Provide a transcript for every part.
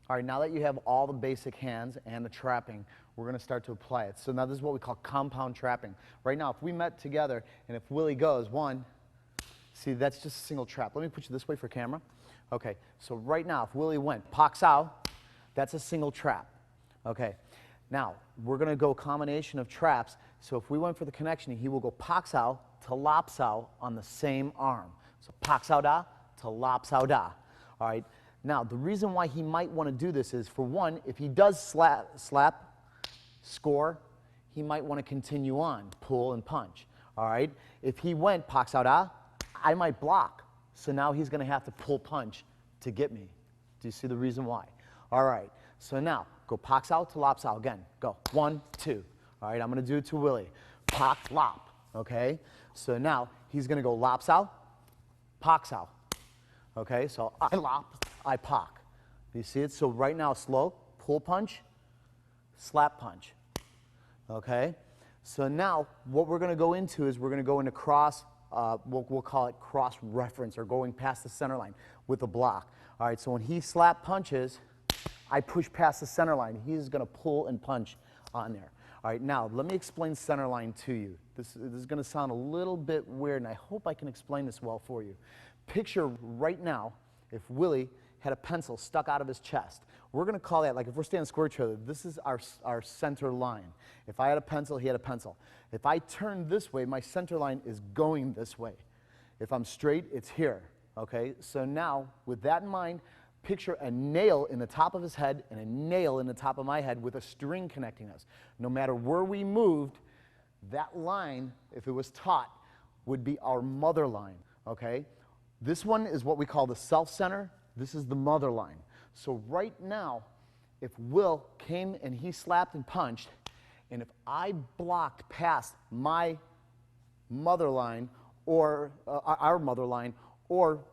All right, now that you have all the basic hands and the trapping, we're going to start to apply it. So now this is what we call compound trapping. Right now, if we met together and if Willie goes, one, see, that's just a single trap. Let me put you this way for camera. Okay, so right now, if Willie went, pox out, that's a single trap. Okay, now we're going to go combination of traps. So if we went for the connection, he will go pox out to lops out on the same arm. So pox out da to lops out da. All right. Now, the reason why he might want to do this is, for one, if he does slap, score, he might want to continue on, pull and punch. All right? If he went pox out, I might block. So now he's going to have to pull punch to get me. Do you see the reason why? All right. So now, go pox out to lops out. Again, go. 1, 2. All right, I'm going to do it to Willie. Pox, lop. Okay? So now, he's going to go lops out, pox out. Okay? So I lop. I pock. Do you see it? So right now, slow, pull punch, slap punch. Okay? So now, what we're going to go into is we're going to go into cross, we'll call it cross reference, or going past the center line with a block. All right, so when he slap punches, I push past the center line. He's going to pull and punch on there. All right, now, let me explain center line to you. This is going to sound a little bit weird, and I hope I can explain this well for you. Picture right now, if Willie had a pencil stuck out of his chest. We're going to call that, like if we're standing square to each other, this is our center line. If I had a pencil, he had a pencil. If I turn this way, my center line is going this way. If I'm straight, it's here. Okay? So now, with that in mind, picture a nail in the top of his head and a nail in the top of my head with a string connecting us. No matter where we moved, that line, if it was taut, would be our mother line. Okay? This one is what we call the self-center. This is the mother line. So right now, if Will came and he slapped and punched, and if I blocked past my mother line, or our mother line, or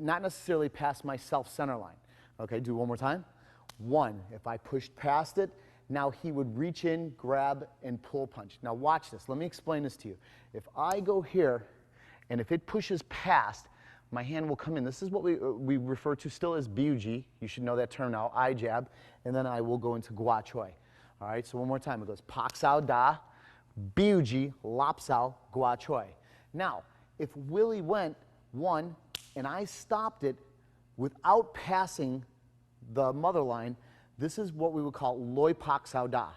not necessarily past my self-center line. Okay, do one more time. 1, if I pushed past it, now he would reach in, grab, and pull punch. Now watch this. Let me explain this to you. If I go here, and if it pushes past, my hand will come in. This is what we refer to still as BUG. You should know that term now, I jab. And then I will go into guachoy. All right, so one more time. It goes pox out da, BUG, lops out, guachoy. Now, if Willie went 1 and I stopped it without passing the mother line, this is what we would call loy pox out da.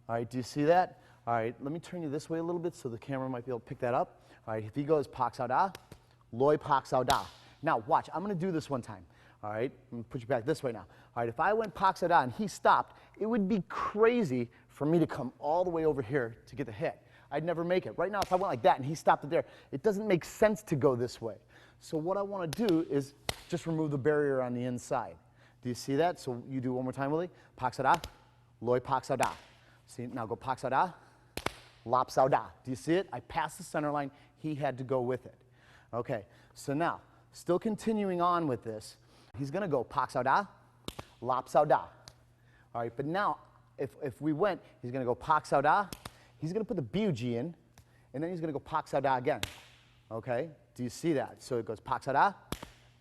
All right, do you see that? All right, let me turn you this way a little bit so the camera might be able to pick that up. All right, if he goes pox out da, loy pox out da. Now watch, I'm going to do this one time. All right, I'm going to put you back this way now. All right, if I went pox out da and he stopped, it would be crazy for me to come all the way over here to get the hit. I'd never make it. Right now, if I went like that and he stopped it there, it doesn't make sense to go this way. So what I want to do is just remove the barrier on the inside. Do you see that? So you do one more time, Willie. Pox out da, loy pox out da. See, now go pox out da, lops out da. Do you see it? I passed the center line. He had to go with it. Okay, so now, still continuing on with this, he's going to go pox out da, lops out da. All right, but now, if we went, he's going to go pox out da, he's going to put the BUG in, and then he's going to go pox out da again. Okay, do you see that? So it goes pox out da,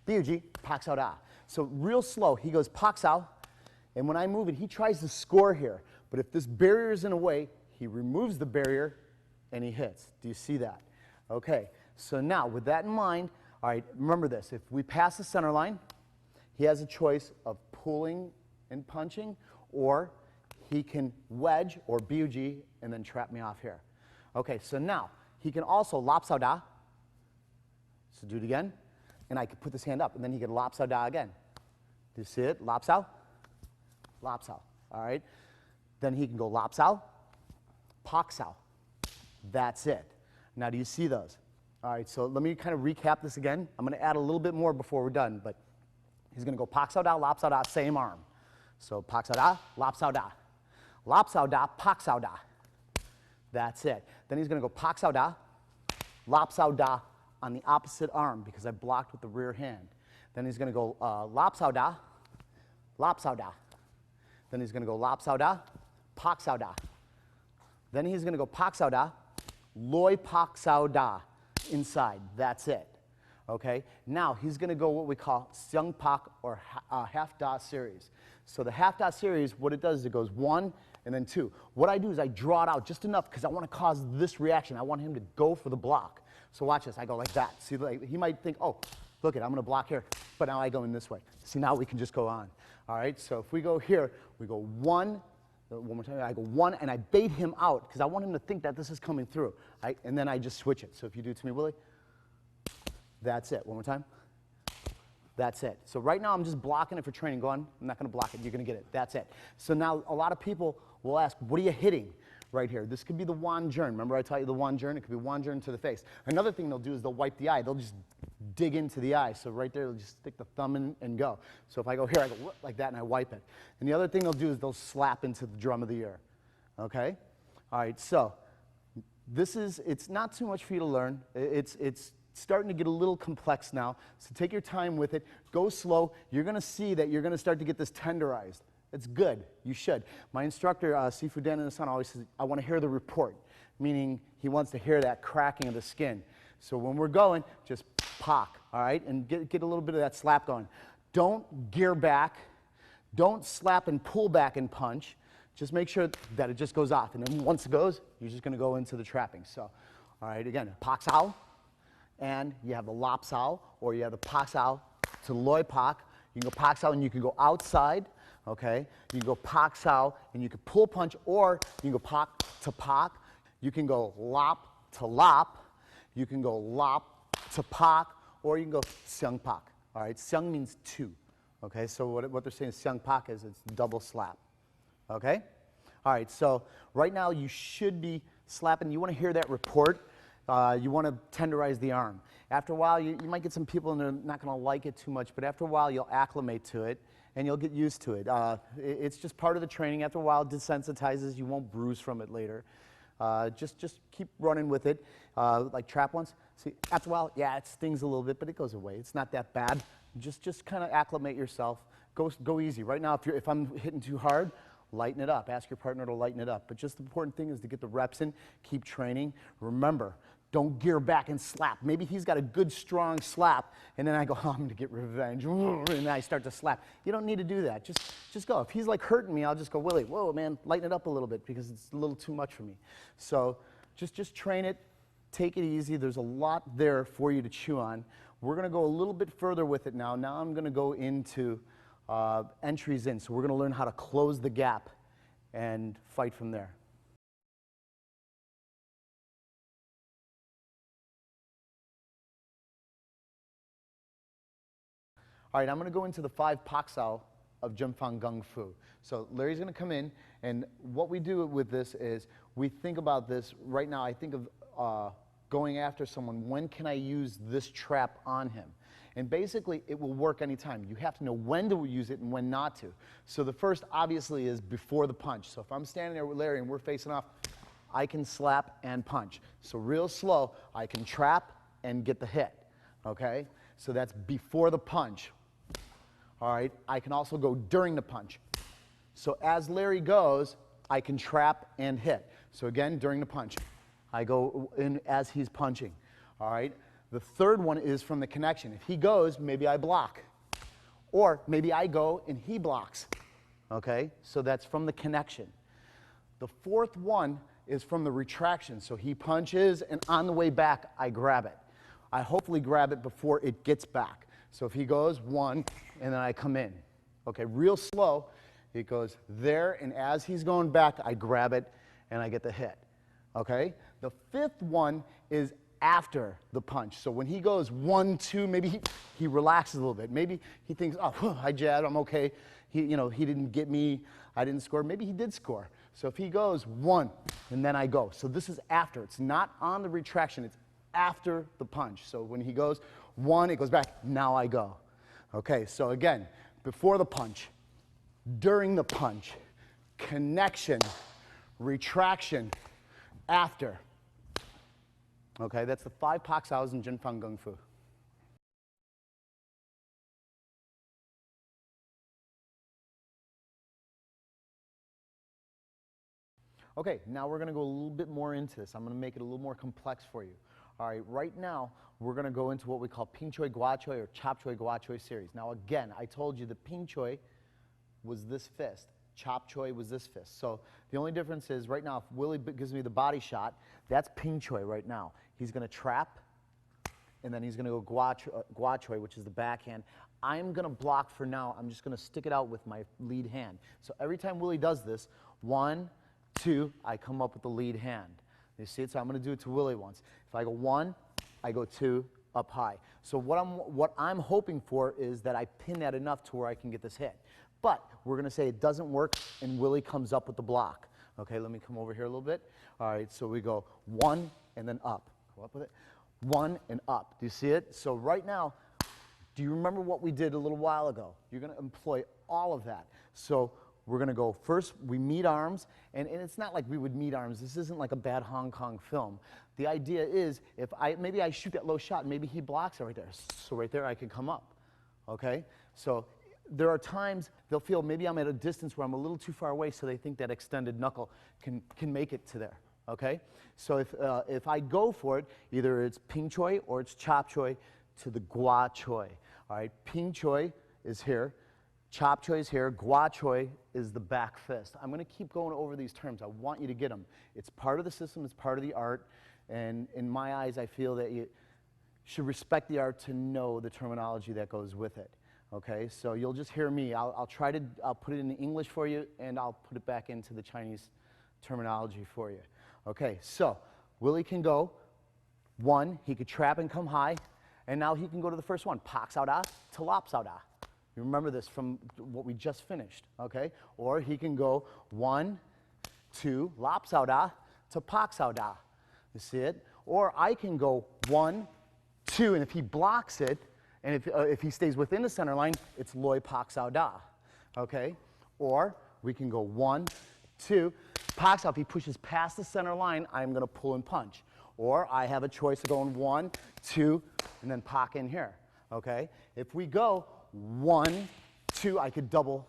BUG, pox out da. So real slow, he goes pox out, and when I move it, he tries to score here. But if this barrier is in a way, he removes the barrier, and he hits. Do you see that? Okay. So now, with that in mind, all right, remember this. If we pass the center line, he has a choice of pulling and punching, or he can wedge or BUG and then trap me off here. Okay, so now, he can also lops out da. So do it again. And I could put this hand up, and then he can lops out da again. Do you see it? Lops out, lops out. All right? Then he can go lops out, pox out. That's it. Now, do you see those? All right, so let me kind of recap this again. I'm going to add a little bit more before we're done, but he's going to go pox out da, lops out da, same arm. So pox out da, lops out da. Lops out da, pox out da. That's it. Then he's going to go pox out da, lops out da on the opposite arm because I blocked with the rear hand. Then he's going to go lops out da, lops out da. Then he's going to go lops out da, pox out da. Then he's going to go pox out da, loy pox out da. Inside. That's it. Okay, now he's going to go what we call Seung Pak or half da series. So the half da series, what it does is it goes 1 and then 2. What I do is I draw it out just enough because I want to cause this reaction. I want him to go for the block. So watch this. I go like that. See, like, he might think, oh, look it, I'm going to block here. But now I go in this way. See, now we can just go on. All right, so if we go here, we go 1. One more time. I go 1 and I bait him out because I want him to think that this is coming through. Right? And then I just switch it. So if you do it to me, Willie. That's it. One more time. That's it. So right now I'm just blocking it for training. Go on. I'm not going to block it. You're going to get it. That's it. So now a lot of people will ask, what are you hitting right here? This could be the wanjern. Remember I taught you the wanjern? It could be wanjern to the face. Another thing they'll do is they'll wipe the eye. They'll just dig into the eye. So right there, they'll just stick the thumb in and go. So if I go here, I go like that and I wipe it. And the other thing they'll do is they'll slap into the drum of the ear. Okay? All right, so it's not too much for you to learn. It's starting to get a little complex now, so take your time with it. Go slow. You're going to see that you're going to start to get this tenderized. It's good. You should. My instructor, Sifu Dan and Son, always says, I want to hear the report, meaning he wants to hear that cracking of the skin. So when we're going, just pock, all right, and get a little bit of that slap going. Don't gear back. Don't slap and pull back and punch. Just make sure that it just goes off. And then once it goes, you're just going to go into the trapping. So, all right, again, pak sao. And you have the lop sao, or you have the pak sao to loy pak. You can go pak sao and you can go outside, okay? You can go pak sao and you can pull punch, or you can go pak to pak. You can go lop to lop. You can go lop to pak, or you can go seung pak. All right, seung means 2, okay? So what they're saying is seung pak is it's double slap, okay? All right, so right now you should be slapping. You want to hear that report. You want to tenderize the arm. After a while, you might get some people and they're not going to like it too much, but after a while, you'll acclimate to it and you'll get used to it. It's just part of the training. After a while, it desensitizes. You won't bruise from it later. Just keep running with it. Like trap once. See, after a while, yeah, it stings a little bit, but it goes away. It's not that bad. Just kind of acclimate yourself. Go easy. Right now, if I'm hitting too hard, lighten it up. Ask your partner to lighten it up. But just the important thing is to get the reps in, keep training. Remember, don't gear back and slap. Maybe he's got a good, strong slap, and then I go, oh, I'm going to get revenge, and then I start to slap. You don't need to do that. Just go. If he's like hurting me, I'll just go, Willie, whoa, man, lighten it up a little bit because it's a little too much for me. So just train it. Take it easy. There's a lot there for you to chew on. We're going to go a little bit further with it now. Now I'm going to go into entries in. So we're going to learn how to close the gap and fight from there. All right, I'm going to go into the 5 pak sao of Jianfang Gung Fu. So Larry's going to come in, and what we do with this is we think about this. Right now, I think of going after someone. When can I use this trap on him? And basically, it will work anytime. You have to know when to use it and when not to. So the first, obviously, is before the punch. So if I'm standing there with Larry and we're facing off, I can slap and punch. So real slow, I can trap and get the hit, okay? So that's before the punch. All right, I can also go during the punch. So as Larry goes, I can trap and hit. So again, during the punch, I go in as he's punching. All right, the third one is from the connection. If he goes, maybe I block. Or maybe I go and he blocks. Okay, so that's from the connection. The fourth one is from the retraction. So he punches, and on the way back, I grab it. I hopefully grab it before it gets back. So if he goes 1, and then I come in. Okay, real slow. It goes there, and as he's going back, I grab it, and I get the hit. Okay? The fifth one is after the punch. So when he goes 1, 2, maybe he relaxes a little bit. Maybe he thinks, oh, I jabbed, I'm okay. He didn't get me, I didn't score. Maybe he did score. So if he goes 1, and then I go. So this is after. It's not on the retraction. It's after the punch. So when he goes 1, it goes back. Now I go. Okay, so again, before the punch, during the punch, connection, retraction, after. Okay, that's the 5 pak saos in Jianfang Gung Fu. Okay, now we're going to go a little bit more into this. I'm going to make it a little more complex for you. All right, right now, we're going to go into what we call ping choy, guachoy, or chop choy, guachoy series. Now, again, I told you the ping choy was this fist. Chop choy was this fist. So the only difference is right now, if Willie gives me the body shot, that's ping choy right now. He's going to trap, and then he's going to go guachoy, which is the backhand. I'm going to block for now. I'm just going to stick it out with my lead hand. So every time Willie does this, 1, 2, I come up with the lead hand. You see it? So I'm going to do it to Willie once. If I go 1, I go 2, up high. So what I'm hoping for is that I pin that enough to where I can get this hit. But we're going to say it doesn't work, and Willie comes up with the block. Okay, let me come over here a little bit. All right, so we go 1 and then up. Go up with it. 1 and up. Do you see it? So right now, do you remember what we did a little while ago? You're going to employ all of that. So we're going to go first, we meet arms, and it's not like we would meet arms. This isn't like a bad Hong Kong film. The idea is, maybe I shoot that low shot, maybe he blocks it right there. So right there, I can come up, okay? So there are times they'll feel maybe I'm at a distance where I'm a little too far away, so they think that extended knuckle can make it to there, okay? So if I go for it, either it's ping choy or it's chop choy to the guachoy, all right? Ping choy is here. Chop choy is here, guachoy is the back fist. I'm going to keep going over these terms. I want you to get them. It's part of the system, it's part of the art, and in my eyes, I feel that you should respect the art to know the terminology that goes with it. Okay, so you'll just hear me. I'll put it in English for you, and I'll put it back into the Chinese terminology for you. Okay, so Willie can go 1, he could trap and come high, and now he can go to the first one, pak sao da to lop sao da. You remember this from what we just finished, okay? Or he can go 1, 2, lop sao da to pak sao da. You see it? Or I can go 1, 2, and if he blocks it, and if he stays within the center line, it's loi pak sao da, okay? Or we can go 1, 2, pak sao. If he pushes past the center line, I'm going to pull and punch. Or I have a choice of going 1, 2, and then pak in here, okay? If we go 1, 2, I could double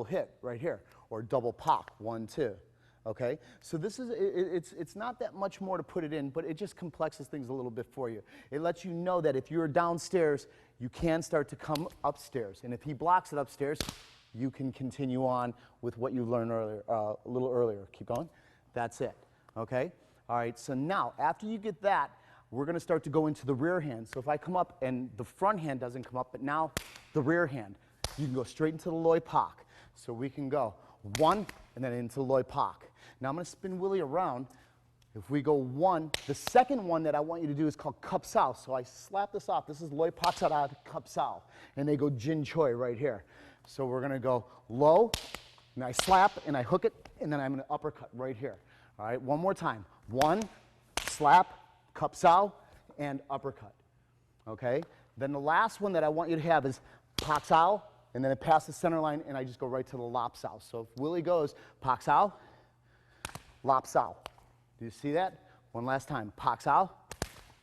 hit right here, or double pop, 1, 2. Okay, so this is it's not that much more to put it in, but it just complexes things a little bit for you. It lets you know that if you're downstairs, you can start to come upstairs, and if he blocks it upstairs, you can continue on with what you learned earlier, a little earlier. Keep going. That's it. Okay. All right. So now, after you get that, we're going to start to go into the rear hand. So if I come up and the front hand doesn't come up, but now the rear hand, you can go straight into the loi pak. So we can go 1 and then into loi pak. Now I'm going to spin Willie around. If we go 1, the second one that I want you to do is called cup sao. So I slap this off. This is loi pak sao da cup sao. And they go jin choy right here. So we're going to go low, and I slap, and I hook it, and then I'm going to uppercut right here. All right, one more time. 1, slap, cup sao, and uppercut. Okay? Then the last one that I want you to have is pak sao, and then I pass the center line, and I just go right to the lop sao. So if Willie goes pak sao, lop sao. Do you see that? One last time. Pak sao,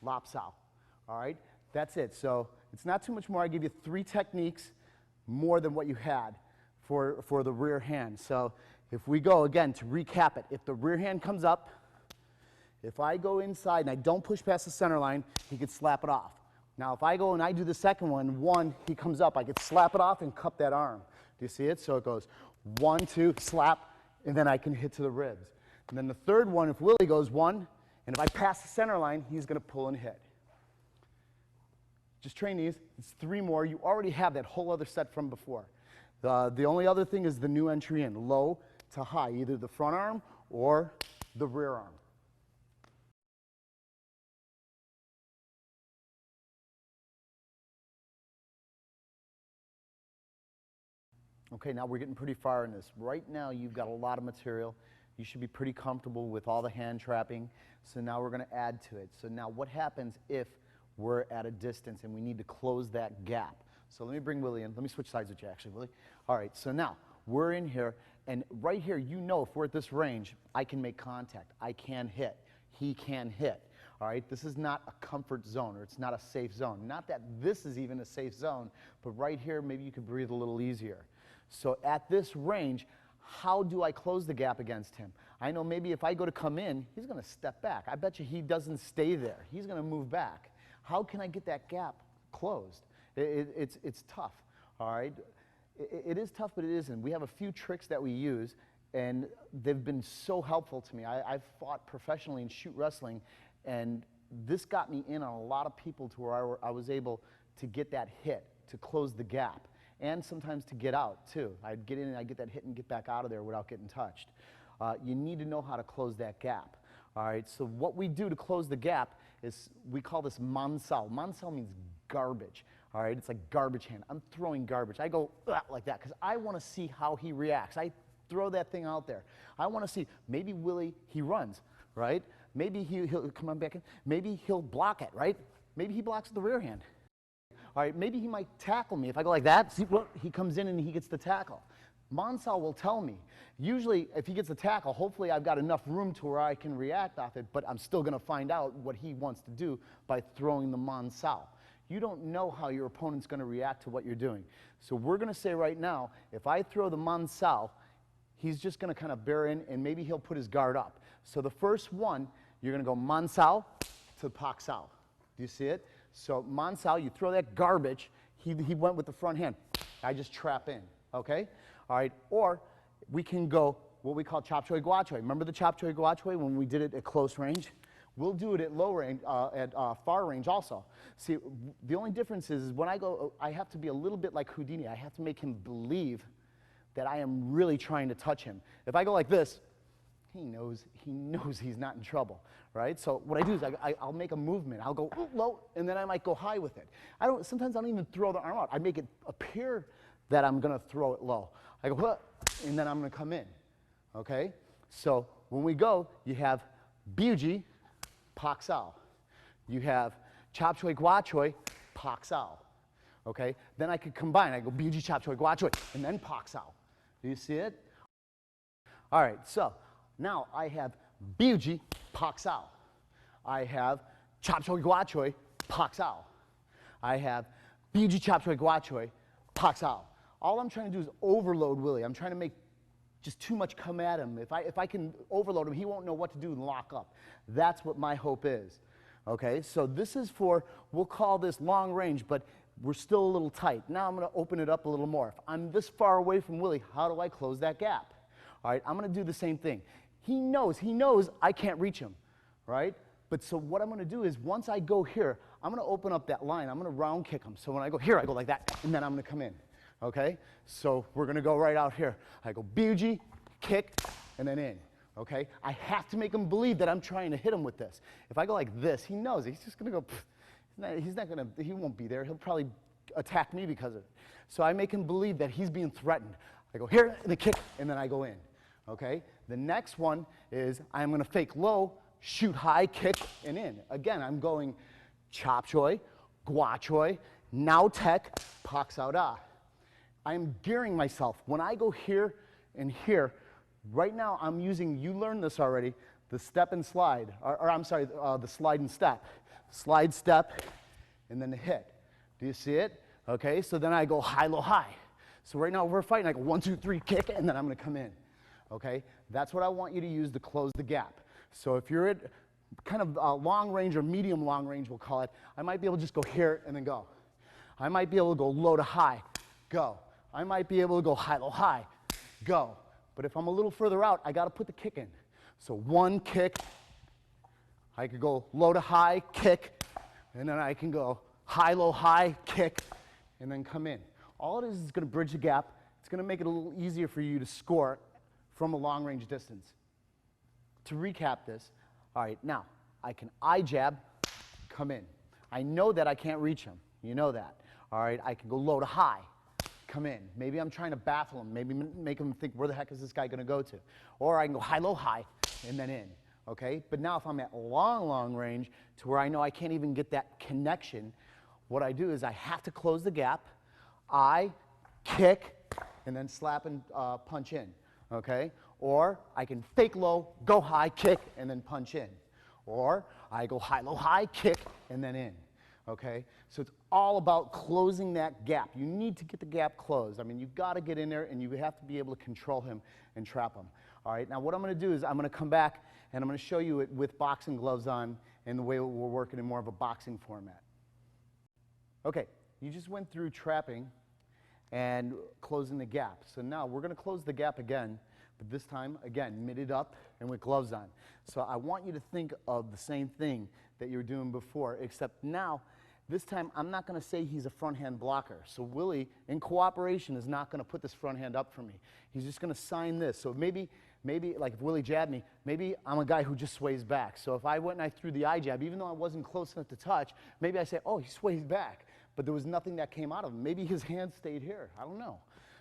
lop sao. All right? That's it. So it's not too much more. I give you 3 techniques more than what you had for the rear hand. So if we go, again, to recap it, if the rear hand comes up, if I go inside and I don't push past the center line, he could slap it off. Now, if I go and I do the second one, 1, he comes up, I could slap it off and cup that arm. Do you see it? So it goes 1, 2, slap, and then I can hit to the ribs. And then the third one, if Willie goes 1, and if I pass the center line, he's going to pull and hit. Just train these. It's 3 more. You already have that whole other set from before. The only other thing is the new entry in, low to high, either the front arm or the rear arm. Okay, now we're getting pretty far in this. Right now, you've got a lot of material. You should be pretty comfortable with all the hand trapping. So now we're going to add to it. So now what happens if we're at a distance and we need to close that gap? So let me bring Willie in. Let me switch sides with you, actually, Willie. All right, so now we're in here, and right here, you know if we're at this range, I can make contact. I can hit. He can hit. All right, this is not a comfort zone, or it's not a safe zone. Not that this is even a safe zone, but right here, maybe you could breathe a little easier. So at this range, how do I close the gap against him? I know maybe if I go to come in, he's going to step back. I bet you he doesn't stay there. He's going to move back. How can I get that gap closed? It's tough, all right? It is tough, but it isn't. We have a few tricks that we use, and they've been so helpful to me. I've fought professionally in shoot wrestling, and this got me in on a lot of people to where I was able to get that hit, to close the gap, and sometimes to get out, too. I'd get in and I'd get that hit and get back out of there without getting touched. You need to know how to close that gap. All right, so what we do to close the gap is we call this mansao. Mansao means garbage. All right, it's like garbage hand. I'm throwing garbage. I go like that because I want to see how he reacts. I throw that thing out there. I want to see, maybe Willie, he runs, right? Maybe he'll come on back in. Maybe he'll block it, right? Maybe he blocks with the rear hand. All right, maybe he might tackle me. If I go like that, see, look, he comes in and he gets the tackle. Mansao will tell me. Usually, if he gets the tackle, hopefully I've got enough room to where I can react off it, but I'm still going to find out what he wants to do by throwing the mansao. You don't know how your opponent's going to react to what you're doing. So we're going to say right now, if I throw the mansao, he's just going to kind of bear in, and maybe he'll put his guard up. So the first one, you're going to go mansao to paksao. Do you see it? So mansao, you throw that garbage. He went with the front hand. I just trap in, okay? All right, or we can go what we call chop choy guachoy. Remember the chop choy guachoy when we did it at close range? We'll do it at low range, at far range also. See, the only difference is when I go, I have to be a little bit like Houdini. I have to make him believe that I am really trying to touch him. If I go like this, he knows he's not in trouble, right? So what I do is I'll make a movement. I'll go low, and then I might go high with it. Sometimes I don't even throw the arm out. I make it appear that I'm going to throw it low. I go, huh, and then I'm going to come in, okay? So when we go, you have biuji, paksao. You have chop choy guachoy, paksao, okay? Then I could combine. I go biuji, chop choy guachoy, and then paksao. Do you see it? All right, so now I have biuji, paksao. I have chop choy guachoy, paksao. I have biuji, chop choy guachoy, paksao. All I'm trying to do is overload Willie. I'm trying to make just too much come at him. If I can overload him, he won't know what to do and lock up. That's what my hope is. Okay, so this is for, we'll call this long range, but we're still a little tight. Now I'm going to open it up a little more. If I'm this far away from Willie, how do I close that gap? All right, I'm going to do the same thing. He knows I can't reach him, right? But so what I'm going to do is once I go here, I'm going to open up that line. I'm going to round kick him. So when I go here, I go like that, and then I'm going to come in. Okay, so we're going to go right out here. I go biuji, kick, and then in. Okay, I have to make him believe that I'm trying to hit him with this. If I go like this, he knows it. He's just going to go, he won't be there. He'll probably attack me because of it. So I make him believe that he's being threatened. I go here, and the kick, and then I go in. Okay, the next one is I'm going to fake low, shoot high, kick, and in. Again, I'm going chop choy, guachoy, now tech, paksao da. I'm gearing myself. When I go here and here, right now I'm using, you learned this already, the step and slide, or I'm sorry, the slide and step. Slide, step, and then the hit. Do you see it? Okay, so then I go high, low, high. So right now we're fighting, I go 1, 2, 3, kick, and then I'm going to come in. Okay, that's what I want you to use to close the gap. So if you're at kind of long range or medium long range, we'll call it, I might be able to just go here and then go. I might be able to go low to high, go. I might be able to go high, low, high, go. But if I'm a little further out, I got to put the kick in. So one kick, I could go low to high, kick, and then I can go high, low, high, kick, and then come in. All it is going to bridge the gap. It's going to make it a little easier for you to score from a long range distance. To recap this, all right, now I can eye jab, come in. I know that I can't reach him. You know that. All right, I can go low to high, come in. Maybe I'm trying to baffle him, maybe make him think, where the heck is this guy going to go to? Or I can go high, low, high, and then in. Okay, but now if I'm at long range to where I know I can't even get that connection, what I do is I have to close the gap, I kick, and then slap and punch in. Okay, or I can fake low, go high, kick, and then punch in. Or I go high, low, high, kick, and then in. okay? So it's all about closing that gap. You need to get the gap closed. I mean, you've got to get in there, and you have to be able to control him and trap him. All right, now what I'm going to do is I'm going to come back, and I'm going to show you it with boxing gloves on and the way we're working in more of a boxing format. Okay, you just went through trapping and closing the gap. So now we're going to close the gap again, but this time, again, mitted up and with gloves on. So I want you to think of the same thing that you were doing before, except now, this time, I'm not going to say he's a front hand blocker. So Willie, in cooperation, is not going to put this front hand up for me. He's just going to sign this. So maybe like if Willie jabbed me, maybe I'm a guy who just sways back. So if I went and I threw the eye jab, even though I wasn't close enough to touch, maybe I say, oh, he sways back. But there was nothing that came out of him. Maybe his hand stayed here. I don't know.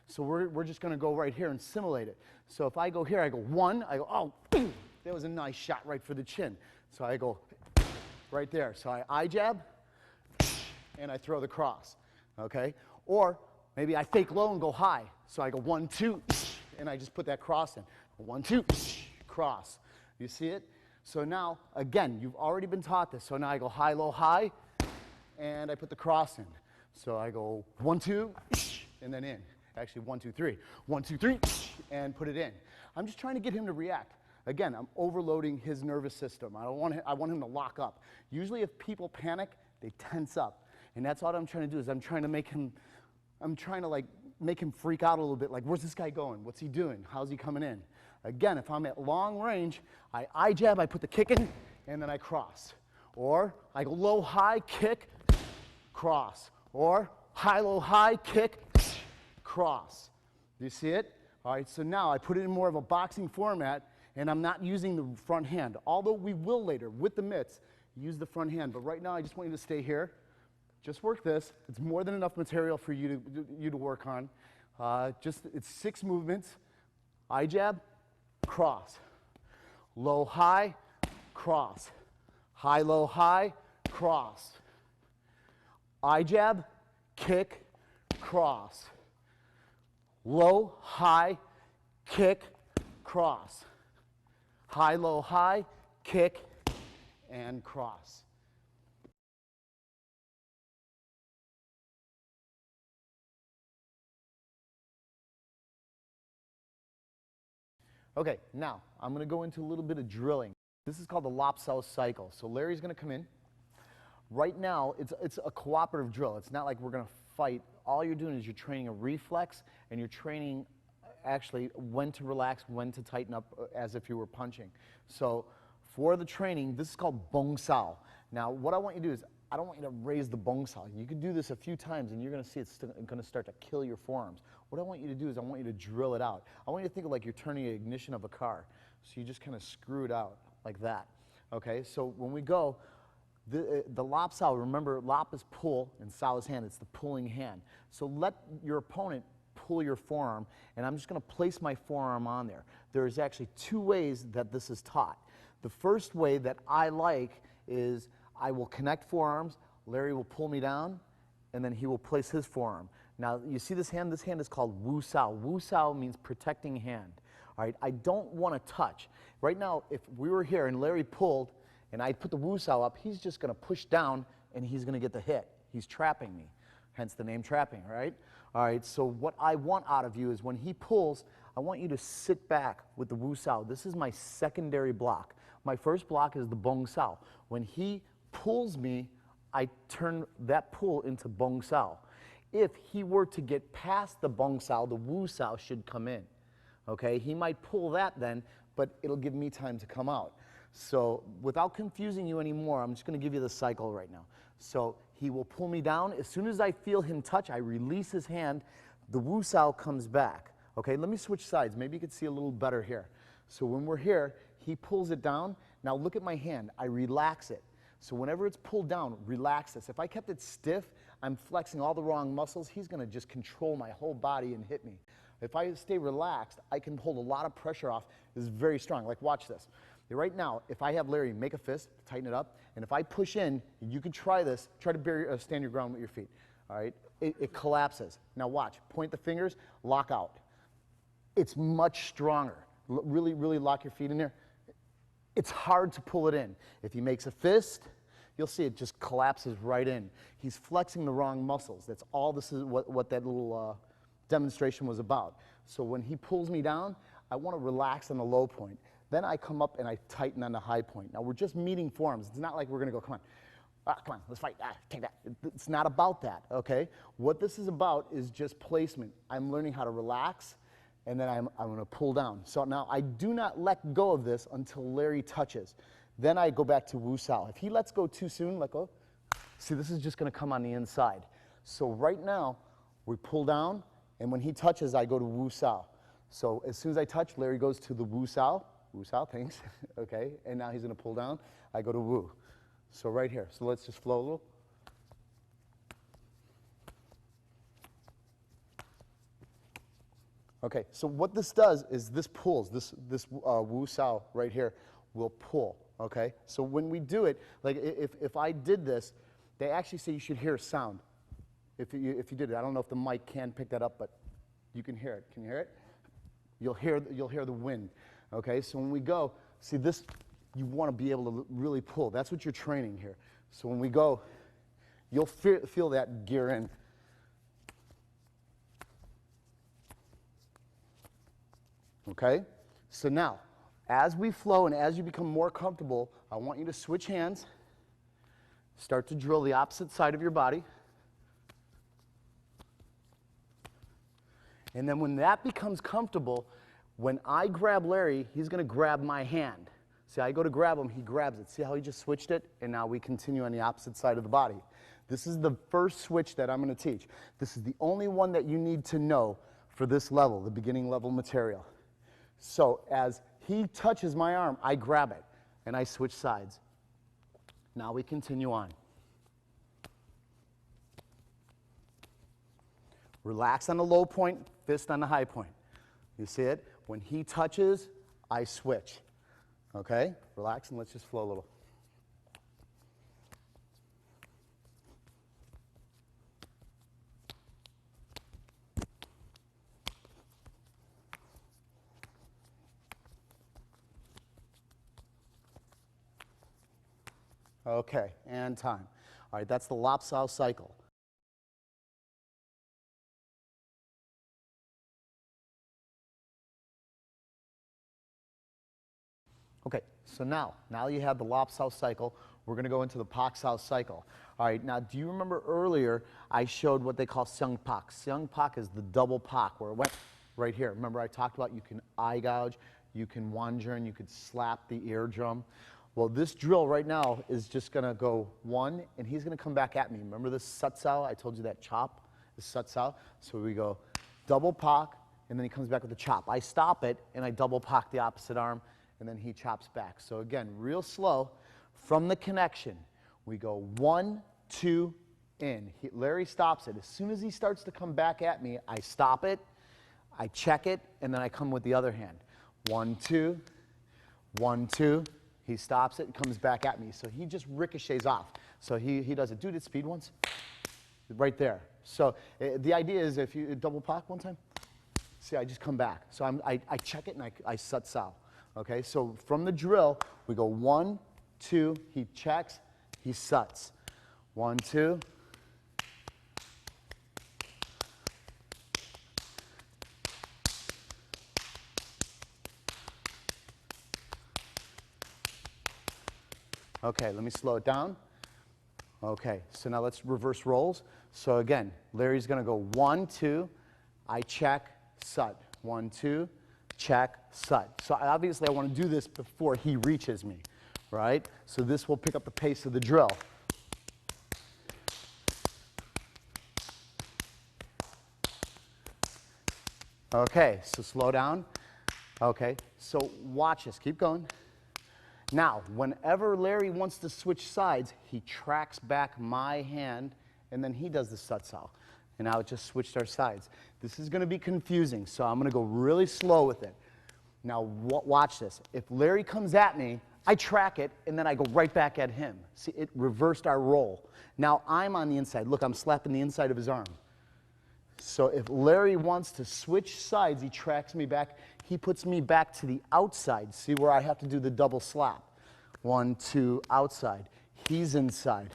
So we're just going to go right here and simulate it. So if I go here, I go one, I go, oh, boom. That was a nice shot right for the chin. So I go right there. So I eye jab, and I throw the cross, okay? Or maybe I fake low and go high. So I go 1, 2, and I just put that cross in. 1, 2, cross. You see it? So now, again, you've already been taught this. So now I go high, low, high, and I put the cross in. So I go 1, 2, and then in. Actually, 1, 2, 3. 1, 2, 3, and put it in. I'm just trying to get him to react. Again, I'm overloading his nervous system. I want him to lock up. Usually if people panic, they tense up. And that's all I'm trying to do is I'm trying to make him freak out a little bit. Like, where's this guy going? What's he doing? How's he coming in? Again, if I'm at long range, I eye jab, I put the kick in, and then I cross. Or I go low, high, kick, cross. Or high, low, high, kick, cross. Do you see it? All right, so now I put it in more of a boxing format, and I'm not using the front hand. Although we will later, with the mitts, use the front hand. But right now, I just want you to stay here. Just work this. It's more than enough material for you to work on. It's 6 movements. Eye jab, cross. Low, high, cross. High, low, high, cross. Eye jab, kick, cross. Low, high, kick, cross. High, low, high, kick, and cross. Okay, now I'm going to go into a little bit of drilling. This is called the lop-sow cycle. So Larry's going to come in. Right now, it's a cooperative drill. It's not like we're going to fight. All you're doing is you're training a reflex, and you're training actually when to relax, when to tighten up as if you were punching. So for the training, this is called bong sao. Now, what I want you to do is I don't want you to raise the bong sao. You can do this a few times, and you're going to see it's going to start to kill your forearms. What I want you to do is I want you to drill it out. I want you to think of like you're turning the ignition of a car. So you just kind of screw it out like that. Okay, so when we go, the lop sao, remember lop is pull and sao is hand. It's the pulling hand. So let your opponent pull your forearm, and I'm just going to place my forearm on there. There's actually 2 ways that this is taught. The first way that I like is I will connect forearms, Larry will pull me down, and then he will place his forearm. Now, you see this hand? This hand is called wu sao. Wu sao means protecting hand. All right, I don't want to touch. Right now, if we were here and Larry pulled, and I put the wu sao up, he's just going to push down, and he's going to get the hit. He's trapping me, hence the name trapping, right? All right, so what I want out of you is when he pulls, I want you to sit back with the wu sao. This is my secondary block. My first block is the bong sao. When he pulls me, I turn that pull into bong sao. If he were to get past the bong sao, the wu sao should come in. Okay, he might pull that then, but it'll give me time to come out. So without confusing you anymore, I'm just going to give you the cycle right now. So he will pull me down. As soon as I feel him touch, I release his hand. The wu sao comes back. Okay, let me switch sides. Maybe you can see a little better here. So when we're here, he pulls it down. Now look at my hand. I relax it. So whenever it's pulled down, relax this. If I kept it stiff, I'm flexing all the wrong muscles. He's going to just control my whole body and hit me. If I stay relaxed, I can hold a lot of pressure off. This is very strong. Like, watch this. Right now, if I have Larry make a fist, tighten it up, and if I push in, you can try this. Try to stand your ground with your feet. All right? It collapses. Now watch. Point the fingers, lock out. It's much stronger. Really, really lock your feet in there. It's hard to pull it in. If he makes a fist, you'll see it just collapses right in. He's flexing the wrong muscles. That's all this is, what that little demonstration was about. So when he pulls me down, I want to relax on the low point. Then I come up and I tighten on the high point. Now we're just meeting forms. It's not like we're going to go, come on, let's fight, take that. It's not about that, okay? What this is about is just placement. I'm learning how to relax, and then I'm going to pull down. So now I do not let go of this until Larry touches. Then I go back to Wu Sao. If he lets go too soon, let go. See, this is just going to come on the inside. So right now, we pull down, and when he touches, I go to Wu Sao. So as soon as I touch, Larry goes to the Wu Sao, thanks, okay? And now he's going to pull down. I go to Wu. So right here. So let's just flow a little. Okay, so what this does is this pulls, this Wu Sao right here will pull, okay? So when we do it, like if I did this, they actually say you should hear a sound. If you did it, I don't know if the mic can pick that up, but you can hear it. Can you hear it? You'll hear the wind, okay? So when we go, see this, you want to be able to really pull. That's what you're training here. So when we go, you'll feel that gear in. Okay? So now, as we flow and as you become more comfortable, I want you to switch hands. Start to drill the opposite side of your body. And then when that becomes comfortable, when I grab Larry, he's going to grab my hand. See, I go to grab him, he grabs it. See how he just switched it? And now we continue on the opposite side of the body. This is the first switch that I'm going to teach. This is the only one that you need to know for this level, the beginning level material. So as he touches my arm, I grab it, and I switch sides. Now we continue on. Relax on the low point, fist on the high point. You see it? When he touches, I switch. Okay? Relax and let's just flow a little. Okay, and time. All right, that's the Lop Sao cycle. Okay, so now you have the Lop Sao cycle. We're going to go into the Pak Sao cycle. All right, now do you remember earlier I showed what they call Seung Pak? Seung Pak is the double Pak where it went right here. Remember I talked about you can eye gouge, you can wanjun, you could slap the eardrum. Well, this drill right now is just going to go one, and he's going to come back at me. Remember this Sat Sao? I told you that chop is Sat Sao. So we go double Pak, and then he comes back with a chop. I stop it, and I double Pak the opposite arm, and then he chops back. So again, real slow. From the connection, we go 1, 2, in. Larry stops it. As soon as he starts to come back at me, I stop it, I check it, and then I come with the other hand. 1, 2, 1, 2. He stops it and comes back at me. So he just ricochets off. So he does it. Do it at speed once. Right there. So the idea is if you double Pak one time, see, I just come back. So I check it and I Sat Sao. Okay, so from the drill, we go 1, 2, he checks, he Suts. 1, 2. Okay, let me slow it down. Okay, so now let's reverse roles. So again, Larry's going to go 1, 2, I check, Sut. 1, 2, check, Sut. So obviously I want to do this before he reaches me, right? So this will pick up the pace of the drill. Okay, so slow down. Okay, so watch this. Keep going. Now, whenever Larry wants to switch sides, he tracks back my hand, and then he does the Sat Sao. And now it just switched our sides. This is going to be confusing, so I'm going to go really slow with it. Now, watch this. If Larry comes at me, I track it, and then I go right back at him. See, it reversed our role. Now I'm on the inside. Look, I'm slapping the inside of his arm. So if Larry wants to switch sides, he tracks me back. He puts me back to the outside. See where I have to do the double slap. 1, 2, outside. he's inside.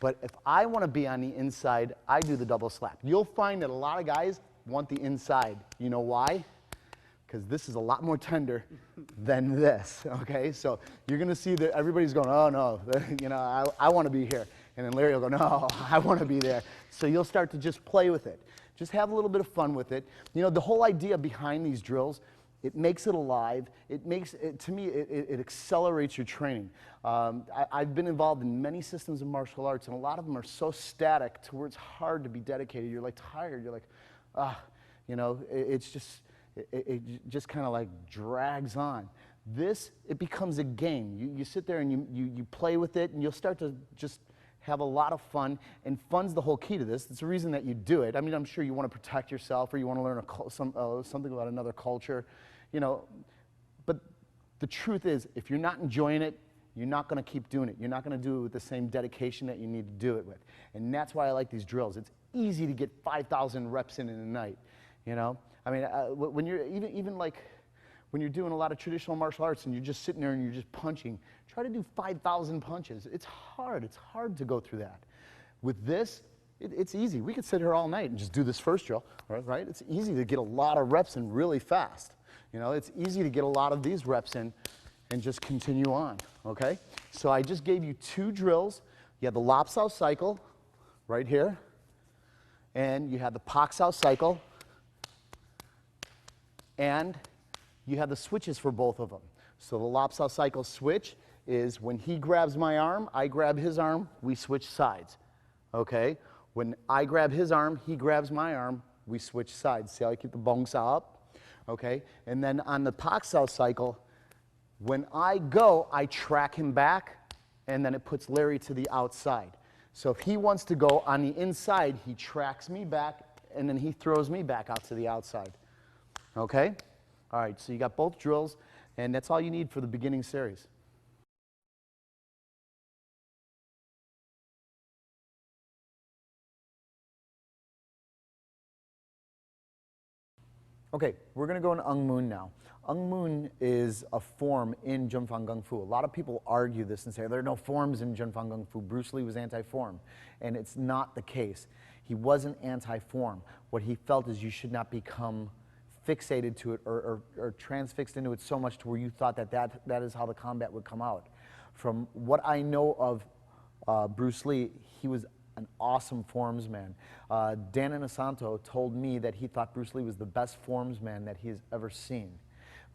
But if I want to be on the inside, I do the double slap. You'll find that a lot of guys want the inside. You know why? Because this is a lot more tender than this, okay? So you're going to see that everybody's going, oh, no, you know, I want to be here. And then Larry will go, no, I want to be there. So you'll start to just play with it. Just have a little bit of fun with it. You know, the whole idea behind these drills, it makes it alive. It makes it, to me, it accelerates your training. I've been involved in many systems of martial arts, and a lot of them are so static to where it's hard to be dedicated. You're like tired. You're like, you know, it just kind of like drags on. This, it becomes a game. You sit there and you play with it, and you'll start to just have a lot of fun, and fun's the whole key to this. It's the reason that you do it. I mean, I'm sure you want to protect yourself, or you want to learn something about another culture, you know, but the truth is, if you're not enjoying it, you're not going to keep doing it. You're not going to do it with the same dedication that you need to do it with. And that's why I like these drills. It's easy to get 5,000 reps in a night, you know? I mean, when you're even like when you're doing a lot of traditional martial arts and you're just sitting there and you're just punching, try to do 5,000 punches. It's hard. It's hard to go through that. With this, it's easy. We could sit here all night and just do this first drill, right? It's easy to get a lot of reps in really fast. You know, it's easy to get a lot of these reps in and just continue on, okay? So I just gave you 2 drills. You have the lop sao cycle right here, and you have the pak sao cycle, and you have the switches for both of them. So the lop sao cycle switch is when he grabs my arm, I grab his arm, we switch sides, okay? When I grab his arm, he grabs my arm, we switch sides. See how I keep the bong sao up? Okay, and then on the pak sao cycle, when I go, I track him back, and then it puts Larry to the outside. So if he wants to go on the inside, he tracks me back, and then he throws me back out to the outside. Okay? All right, so you got both drills, and that's all you need for the beginning series. Okay, we're going to go into Ung Moon now. Ung Moon is a form in Jun Fan Gung Fu. A lot of people argue this and say there are no forms in Jun Fan Gung Fu. Bruce Lee was anti-form, and it's not the case. He wasn't anti-form. What he felt is you should not become fixated to it or transfixed into it so much to where you thought that is how the combat would come out. From what I know of Bruce Lee, he was an awesome forms man. Dan Inosanto told me that he thought Bruce Lee was the best forms man that he has ever seen.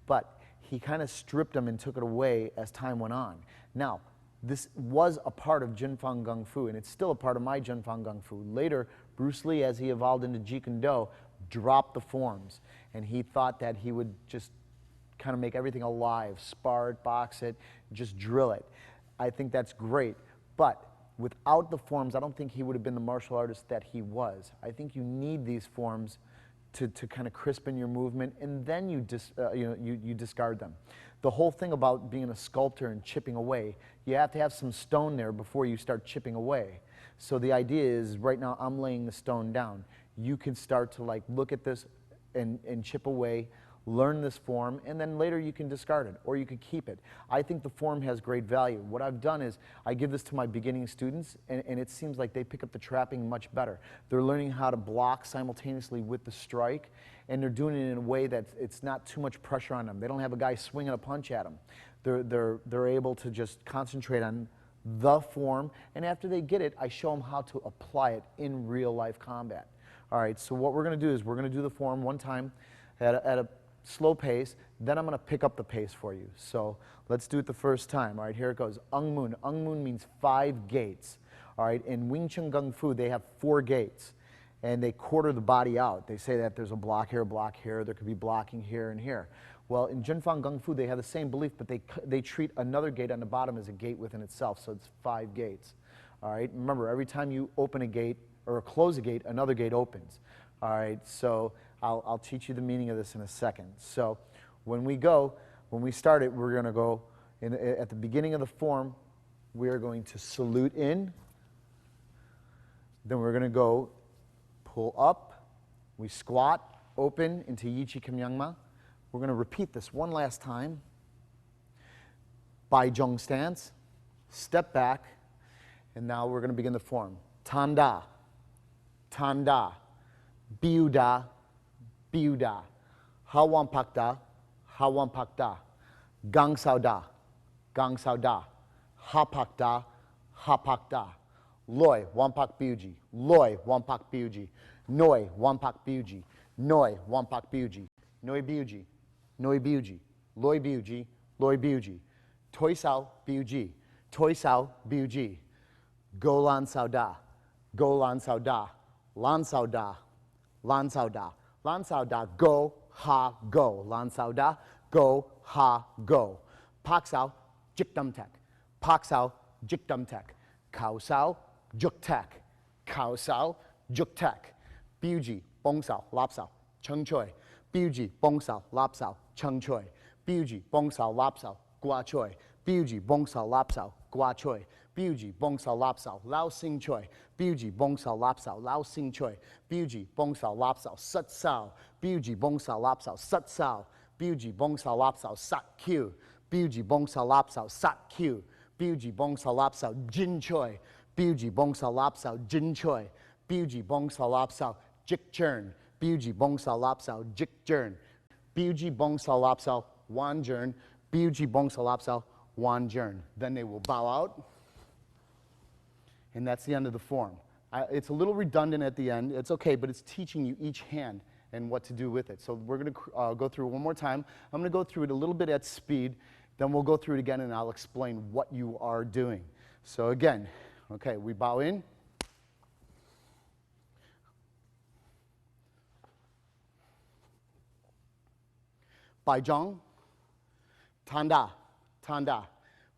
But he kind of stripped him and took it away as time went on. Now, this was a part of Jun Fan Gung Fu, and it's still a part of my Jun Fan Gung Fu. Later, Bruce Lee, as he evolved into Jeet Kune Do, dropped the forms, and he thought that he would just kind of make everything alive, spar it, box it, just drill it. I think that's great, but without the forms, I don't think he would have been the martial artist that he was. I think you need these forms to kind of crispen your movement, and then you discard them. The whole thing about being a sculptor and chipping away, you have to have some stone there before you start chipping away. So the idea is, right now I'm laying the stone down. You can start to like look at this and chip away, learn this form, and then later you can discard it, or you could keep it. I think the form has great value. What I've done is I give this to my beginning students, and it seems like they pick up the trapping much better. They're learning how to block simultaneously with the strike, and they're doing it in a way that it's not too much pressure on them. They don't have a guy swinging a punch at them. They're able to just concentrate on the form, and after they get it, I show them how to apply it in real life combat. All right, so what we're going to do is we're going to do the form one time at a slow pace, then I'm going to pick up the pace for you. So let's do it the first time. All right, here it goes. Ung Moon. Ung Moon means 5 gates. All right, in Wing Chun Gung Fu, they have 4 gates, and they quarter the body out. They say that there's a block here, there could be blocking here and here. Well, in Jun Fan Gung Fu, they have the same belief, but they treat another gate on the bottom as a gate within itself, so it's 5 gates. All right, remember, every time you open a gate or close a gate, another gate opens. All right, so I'll teach you the meaning of this in a second. So when we start it, we're going to go, at the beginning of the form, we are going to salute in. Then we're going to go pull up. We squat, open into Yichi Kimyangma. We're going to repeat this one last time. Bai Zhong stance, step back, And now we're going to begin the form. Tanda, tanda, biuda, biuda, hawampakda, hawampakda, gangsauda, gangsauda, hapakda, hapakda, loy, wampak biuji, loy, wampak biuji, noi, wampak biuji, noi, wampak biuji, noi biuji, noi biuji, loy biuji, loy biuji, toisao biuji, toisao biuji, golan sauda, golan sauda, lan sauda, lan sauda, lan sauda, go, ha, go, lan sauda, go, ha, go, paksao, jikdumtek, paksao, jikdumtek, kausao, juktek, kausao, juktek, biuji, bongsao, lapsao, chengchoy, biuji, bongsao, lapsao, chengchoy, biuji, bongsao, lapsao, guachoy, biuji, bongsao, lapsao, guachoy, biuji, bongsao, lapsao, lao sing choy, biuji, bongsao, lapsao, lao sing choy, biuji, bongsao, lapsao, sat sao, biuji, bongsao, lapsao, sat sao, biuji, bongsao, lapsao, sat q, biuji, bongsao, lapsao, sat q, biuji, bongsao, lapsao, jin choy, biuji, bongsao, lapsao, jin choy, biuji, bongsao, lapsao, jik churn, biuji, bongsao, lapsao, jik churn, biuji, bongsao, lapsao, wan jurn, biuji, bongsao, lapsao, wan jurn. Then they will bow out. And that's the end of the form. It's a little redundant at the end. It's okay, but it's teaching you each hand and what to do with it. So we're going to go through it one more time. I'm going to go through it a little bit at speed. Then we'll go through it again, and I'll explain what you are doing. So again, okay, we bow in. Baizhong, tanda, tanda,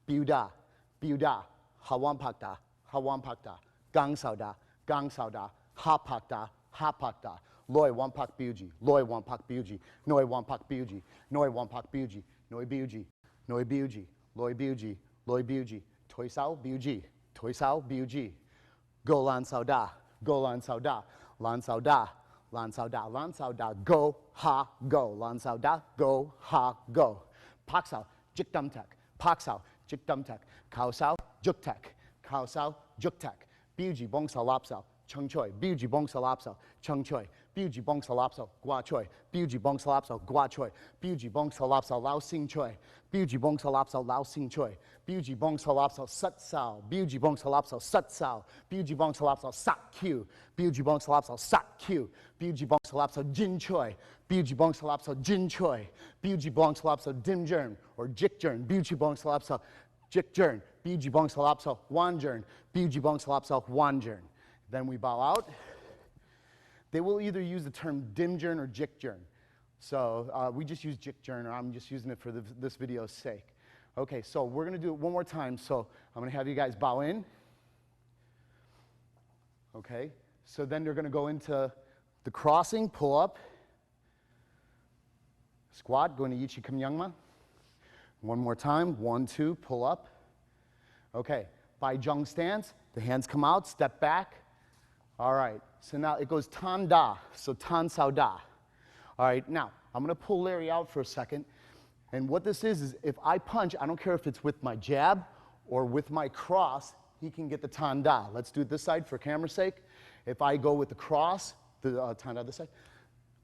biuda, biuda, hawampakda, hawampakda, gangsauda, gangsauda, hapakda, hapakda, loy wampak biuji, loy wampak biuji, noi wampak biuji, noi wampak biuji, noi biuji, noi biuji, loy biuji, loy biuji, toisao biuji, toisao biuji, go lan sauda, lan sauda, lan sauda, lan sauda, lan sauda, go, ha, go, lan sauda, go, ha, go, paksao, jikdumtek, paksao, jikdumtek, kausao, juktek, kausao, juktek, biuji, bongsao, lapsao, chengchoy, biuji, bongsao, lapsao, chengchoy, biuji, bongsao, lapsao, guachoy, biuji, bongsao, lapsao, guachoy, biuji, bongsao, lapsao, lao sing choy, biuji, bongsao, lapsao, lao sing choy, biuji, bongsao, lapsao, sat sao, biuji, bongsao, lapsao, sat sao, biuji, bongsao, lapsao, sat q, biuji, bongsao, lapsao, sat q, biuji, bongsao, lapsao, jin choy, biuji, bongsao, lapsao, jin choy, biuji, bongsao, lapsao, dim jern, or jik jern, biuji, bongsao, lapsao, jik jern, biuji, bongsao, lapsao, wan jern, biuji, bongsao, lapsao, wan jern. Then we bow out. They will either use the term dim jern or jik jern. So we just use jik jern, or I'm just using it for this video's sake. Okay, so we're going to do it one more time. So I'm going to have you guys bow in. Okay, so then they're going to go into the crossing, pull up, squat, going to Yichi Kamyangma. One more time, 1, 2, pull up. Okay, Baizhong stance, the hands come out, step back. All right, so now it goes tan da, so tan sao da. All right, now I'm going to pull Larry out for a second. And what this is if I punch, I don't care if it's with my jab or with my cross, he can get the tan da. Let's do it this side for camera's sake. If I go with the cross, the tan da this side,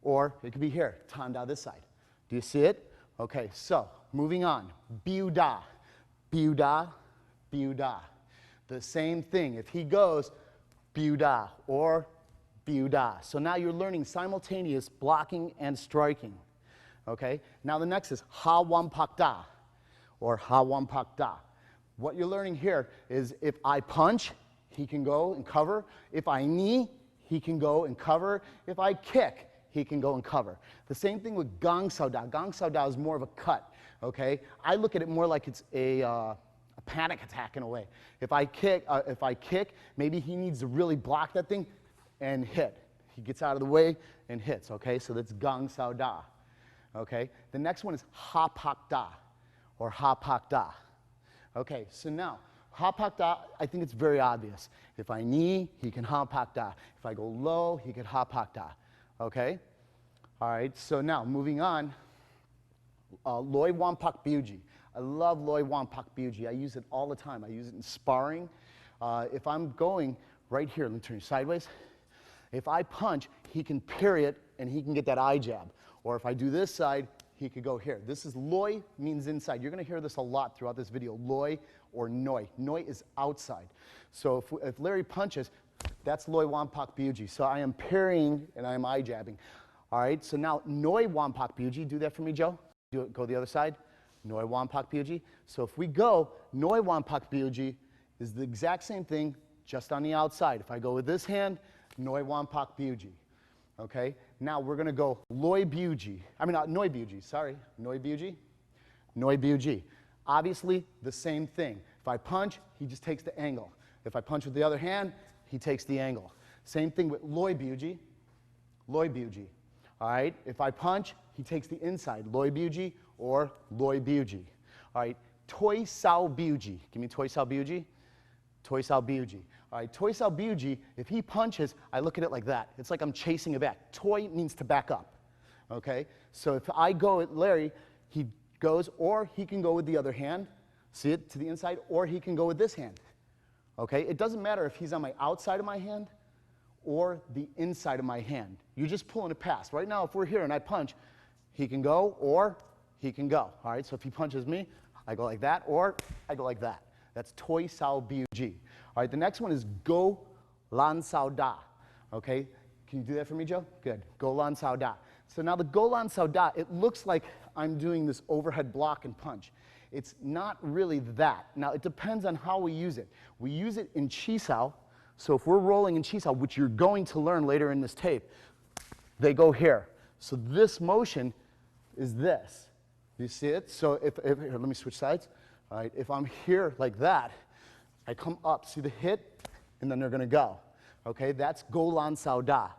or it could be here, tan da this side. Do you see it? Okay, so moving on. Biuda, biuda, biuda. The same thing. If he goes biuda or biuda. So now you're learning simultaneous blocking and striking. Okay? Now the next is hawampakda or hawampakda. What you're learning here is if I punch, he can go and cover. If I knee, he can go and cover. If I kick, he can go and cover. The same thing with gang sao da. Gang sao da is more of a cut. Okay? I look at it more like it's a panic attack in a way. If I kick, maybe he needs to really block that thing and hit. He gets out of the way and hits, okay? So that's gang sao da, okay? The next one is ha pak da, or ha pak da. Okay, so now, ha pak da, I think it's very obvious. If I knee, he can ha pak da. If I go low, he can ha pak da, okay? All right, so now, moving on, loi wan pak biuji. I love loi wan pak biuji. I use it all the time. I use it in sparring. If I'm going right here, let me turn you sideways. If I punch, he can parry it and he can get that eye jab. Or if I do this side, he could go here. This is loy, means inside. You're going to hear this a lot throughout this video, loy or noi. Noi is outside. So if Larry punches, that's loy wampak biuji. So I am parrying and I am eye jabbing. All right, so now noi wampak biuji. Do that for me, Joe. Do it, go the other side. Noi wampak biuji. So if we go, noi wampak biuji is the exact same thing, just on the outside. If I go with this hand, noi wampak biuji. Okay, now we're going to go noi biuji, sorry, noi biuji, noi biuji. Obviously, the same thing. If I punch, he just takes the angle. If I punch with the other hand, he takes the angle. Same thing with loi biuji, loi biuji. All right, if I punch, he takes the inside, loi biuji or loi biuji. All right, toi sao biuji. Give me toi sao biuji, toi sao biuji. All right, toi sao biuji, if he punches, I look at it like that. It's like I'm chasing it back. Toi means to back up, okay? So if I go at Larry, he goes, or he can go with the other hand, see it, to the inside, or he can go with this hand, okay? It doesn't matter if he's on my outside of my hand or the inside of my hand. You're just pulling it past. Right now, if we're here and I punch, he can go, or he can go, all right? So if he punches me, I go like that, or I go like that. That's toi sao biuji. All right, the next one is go lan sao da. Okay, can you do that for me, Joe? Good. Go lan sao da. So now the go lan sao da, it looks like I'm doing this overhead block and punch. It's not really that. Now it depends on how we use it. We use it in chi sao. So if we're rolling in chi sao, which you're going to learn later in this tape, they go here. So this motion is this. You see it? So here, let me switch sides. All right, if I'm here like that, I come up, see the hit, and then they're going to go. Okay, that's go lan sao da.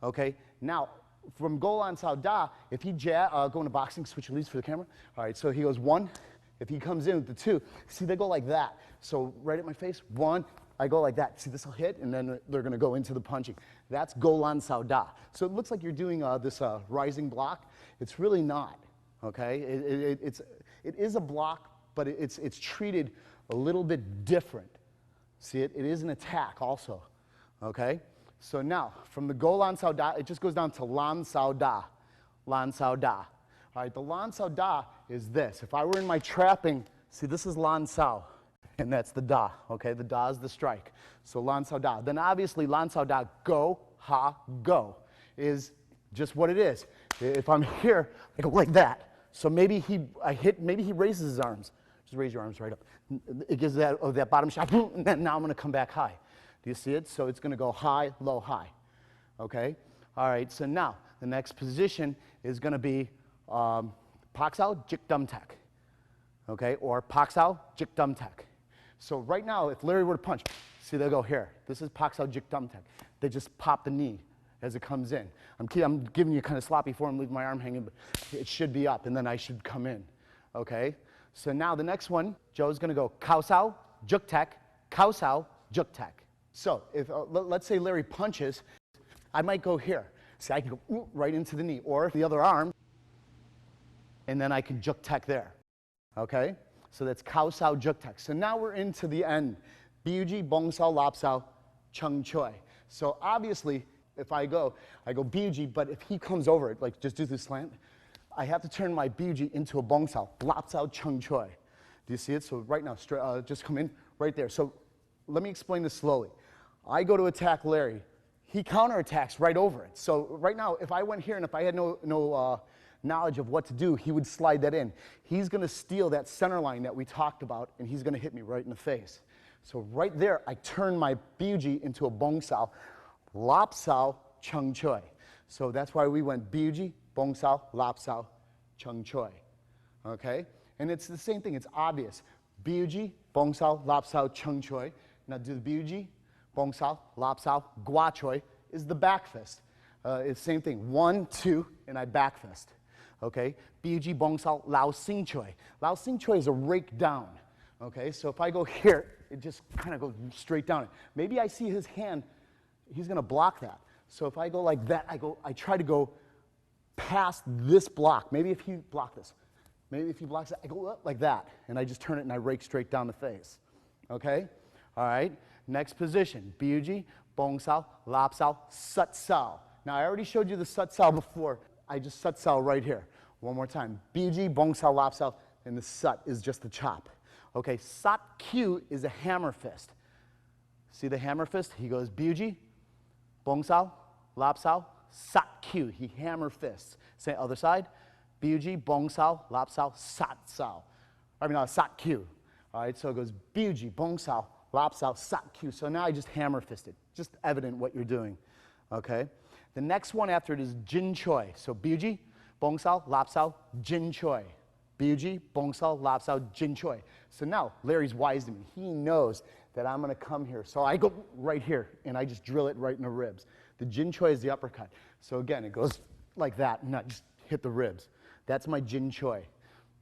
Okay, now from go lan sao da, if he go into boxing, switch your leads for the camera. All right, so he goes one. If he comes in with the two, see they go like that. So right at my face, one, I go like that. See this will hit, and then they're going to go into the punching. That's go lan sao da. So it looks like you're doing this rising block. It's really not. Okay, it is a block, but it's treated a little bit different. See it? It is an attack also. Okay? So now, from the go lan sao da, it just goes down to lan sao da. Lan sao da. All right, the lan sao da is this. If I were in my trapping, see this is lan sao, and that's the da. Okay, the da is the strike. So lan sao da. Then obviously lan sao da, go, ha, go, is just what it is. If I'm here, I go like that. So maybe maybe he raises his arms. Just raise your arms right up. It gives that bottom shot, and then now I'm going to come back high. Do you see it? So it's going to go high, low, high. Okay? All right, so now the next position is going to be pak sao, jik dum tak. Okay? Or pak sao, jik dum tak. So right now, if Larry were to punch, see they'll go here. This is pak sao, jik dum tak. They just pop the knee as it comes in. I'm giving you kind of sloppy form, leaving my arm hanging, but it should be up, and then I should come in. Okay? So now the next one, Joe's going to go kao sao, juk tak, kao sao, juk tak. So if let's say Larry punches, I might go here. See, I can go right into the knee, or the other arm, and then I can juk tak there. Okay? So that's kao sao, juk tak. So now we're into the end. Biuji, bong sao, lap sao, chung choy. So obviously, if I go biuji, but if he comes over it, like just do this slant, I have to turn my biuji into a bong sao, lap sao, chung choy. Do you see it? So right now, just come in right there. So let me explain this slowly. I go to attack Larry. He counterattacks right over it. So right now, if I went here and if I had no knowledge of what to do, he would slide that in. He's going to steal that center line that we talked about, and he's going to hit me right in the face. So right there, I turn my biuji into a bong sao, lap sao, chung choy. So that's why we went biuji, bong sao, lap sao, chung choy. Okay? And it's the same thing. It's obvious. Biuji, bong sao, lap sao, chung choy. Now do the biuji, bong sao, lap sao, guachoy is the back fist. It's the same thing. 1, 2, and I back fist. Okay? Biuji, bong sao, lao sing choy. Lao sing choy is a rake down. Okay? So if I go here, it just kind of goes straight down. Maybe I see his hand. He's going to block that. So if I go like that, I try to go past this block. Maybe if he blocked this. Maybe if he blocks it, I go up like that, and I just turn it and I rake straight down the face. Okay? All right? Next position, biuji, bongsao, lapsao, sutsao. Now I already showed you the sutsao before. I just sutsao right here. One more time, biuji, bongsao, lapsao, and the sut is just the chop. Okay, sat kyu is a hammer fist. See the hammer fist? He goes biuji, bongsao, lapsao, sat kyu. He hammer fists. Say other side, biuji, bongsao, lapsao, satsao. I mean, sat kyu. All right, so it goes biuji, bongsao, lapsao, sat kyu. So now I just hammer fisted. Just evident what you're doing. Okay? The next one after it is jin choy. So biuji, bongsao, lapsao, jin choy. Biuji, bongsao, lapsao, jin choy. So now Larry's wise to me. He knows that I'm going to come here. So I go right here, and I just drill it right in the ribs. The jin choy is the uppercut. So again, it goes like that, and not just hit the ribs. That's my jin choy.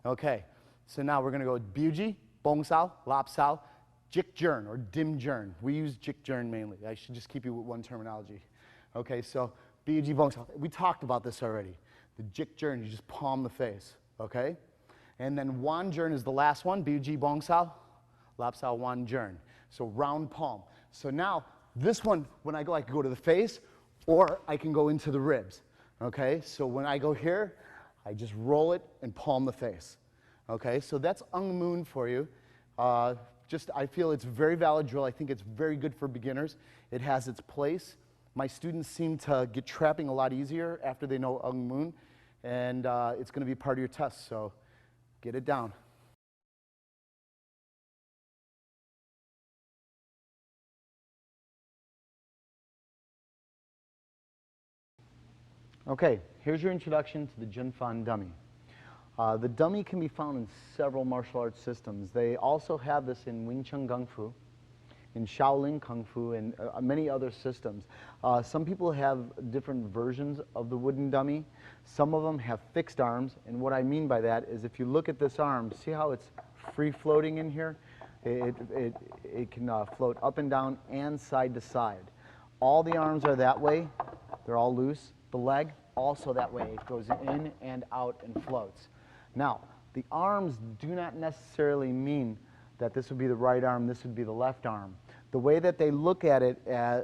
Okay, so now we're going to go biuji, bongsao, lapsao, jikjern or dimjern. We use jikjern mainly. I should just keep you with one terminology. Okay, so biuji, bongsao. We talked about this already. The jikjern, you just palm the face. Okay? And then wanjern is the last one. Biuji, bongsao, lapsao, wanjern. So round palm. So now this one, when I can go to the face, or I can go into the ribs. Okay? So when I go here, I just roll it and palm the face. Okay? So that's Ung Moon for you. I feel it's a very valid drill. I think it's very good for beginners. It has its place. My students seem to get trapping a lot easier after they know Ung Moon, and it's going to be part of your test, so get it down. Okay, here's your introduction to the Junfan dummy. The dummy can be found in several martial arts systems. They also have this in Wing Chun Kung Fu, in Shaolin Kung Fu, and many other systems. Some people have different versions of the wooden dummy. Some of them have fixed arms, and what I mean by that is if you look at this arm, see how it's free floating in here? It can float up and down and side to side. All the arms are that way. They're all loose. The leg, also that way. It goes in and out and floats. Now, the arms do not necessarily mean that this would be the right arm, this would be the left arm. The way that they look at it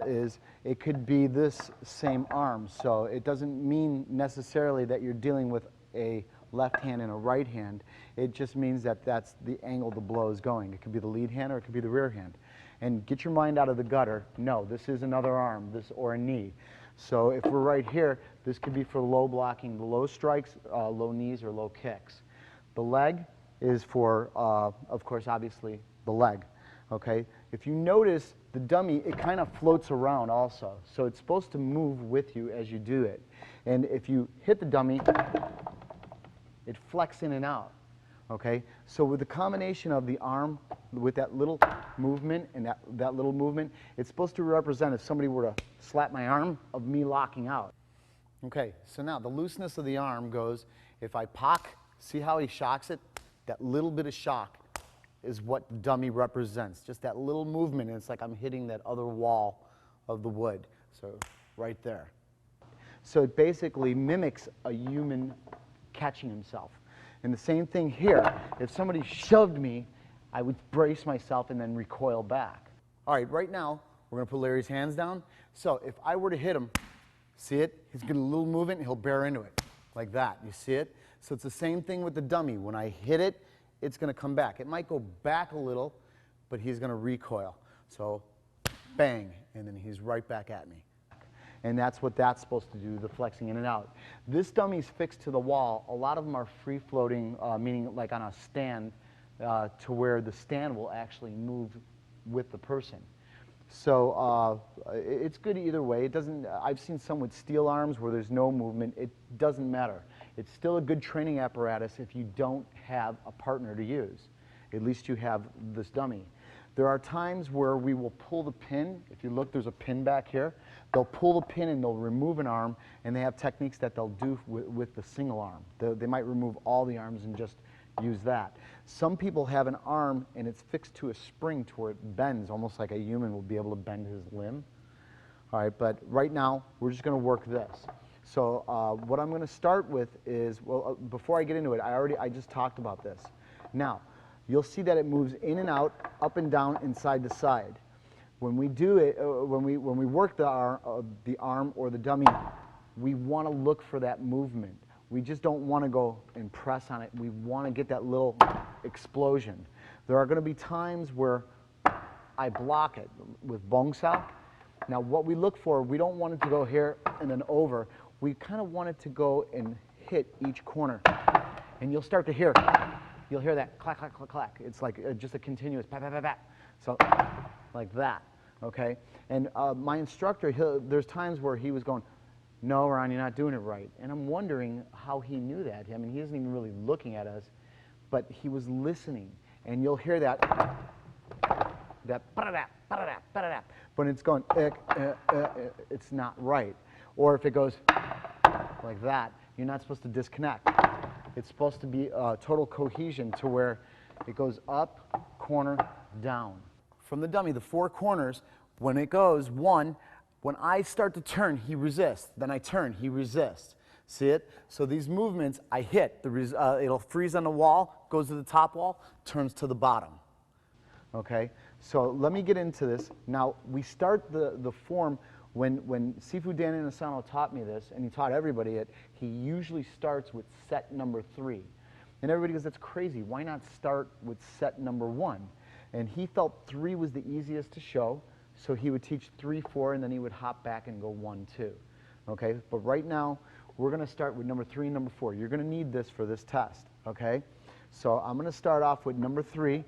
is it could be this same arm. So it doesn't mean necessarily that you're dealing with a left hand and a right hand. It just means that that's the angle the blow is going. It could be the lead hand or it could be the rear hand. And get your mind out of the gutter. No, this is another arm, or a knee. So if we're right here, this could be for low blocking, the low strikes, low knees, or low kicks. The leg is for, of course, obviously, the leg. Okay? If you notice, the dummy, it kind of floats around also. So it's supposed to move with you as you do it. And if you hit the dummy, it flex in and out. Okay? So with the combination of the arm, with that little movement and that little movement, it's supposed to represent, if somebody were to slap my arm, of me locking out. Okay, so now the looseness of the arm goes, if I pock, see how he shocks it? That little bit of shock is what the dummy represents. Just that little movement, and it's like I'm hitting that other wall of the wood. So right there. So it basically mimics a human catching himself. And the same thing here. If somebody shoved me, I would brace myself and then recoil back. All right, right now, we're going to put Larry's hands down. So if I were to hit him, see it? He's getting a little movement, and he'll bear into it, like that. You see it? So it's the same thing with the dummy. When I hit it, it's going to come back. It might go back a little, but he's going to recoil. So bang, and then he's right back at me. And that's what that's supposed to do, the flexing in and out. This dummy's fixed to the wall. A lot of them are free-floating, meaning like on a stand, to where the stand will actually move with the person. So it's good either way. It doesn't. I've seen some with steel arms where there's no movement. It doesn't matter. It's still a good training apparatus if you don't have a partner to use. At least you have this dummy. There are times where we will pull the pin. If you look, there's a pin back here. They'll pull the pin and they'll remove an arm, and they have techniques that they'll do with the single arm. They might remove all the arms and just use that. Some people have an arm and it's fixed to a spring to where it bends, almost like a human will be able to bend his limb. All right, but right now we're just going to work this. So what I'm going to start with is, well, before I get into it, I just talked about this. Now, you'll see that it moves in and out, up and down, and side to side. When we do it, when we work the arm or the dummy, we want to look for that movement. We just don't want to go and press on it. We want to get that little explosion. There are going to be times where I block it with bong sao. Now what we look for, we don't want it to go here and then over. We kind of want it to go and hit each corner. And you'll start to hear, you'll hear that clack, clack, clack, clack. It's like just a continuous pat, pat, pat, pat. So like that, okay? And my instructor, there's times where he was going, no, Ron, you're not doing it right. And I'm wondering how he knew that. I mean, he isn't even really looking at us, but he was listening. And you'll hear that but it's going, it's not right. Or if it goes like that, you're not supposed to disconnect. It's supposed to be total cohesion to where it goes up, corner, down. From the dummy, the four corners, when it goes, one, when I start to turn, he resists. Then I turn, he resists. See it? So these movements, I hit. It'll freeze on the wall, goes to the top wall, turns to the bottom. Okay? So let me get into this. Now, we start the form, when Sifu Dan Inosanto taught me this, and he taught everybody it, he usually starts with set number 3. And everybody goes, that's crazy. Why not start with set number 1? And he felt 3 was the easiest to show, so he would teach 3, 4, and then he would hop back and go 1, 2. Okay? But right now, we're going to start with number 3 and number 4. You're going to need this for this test. Okay? So I'm going to start off with number 3.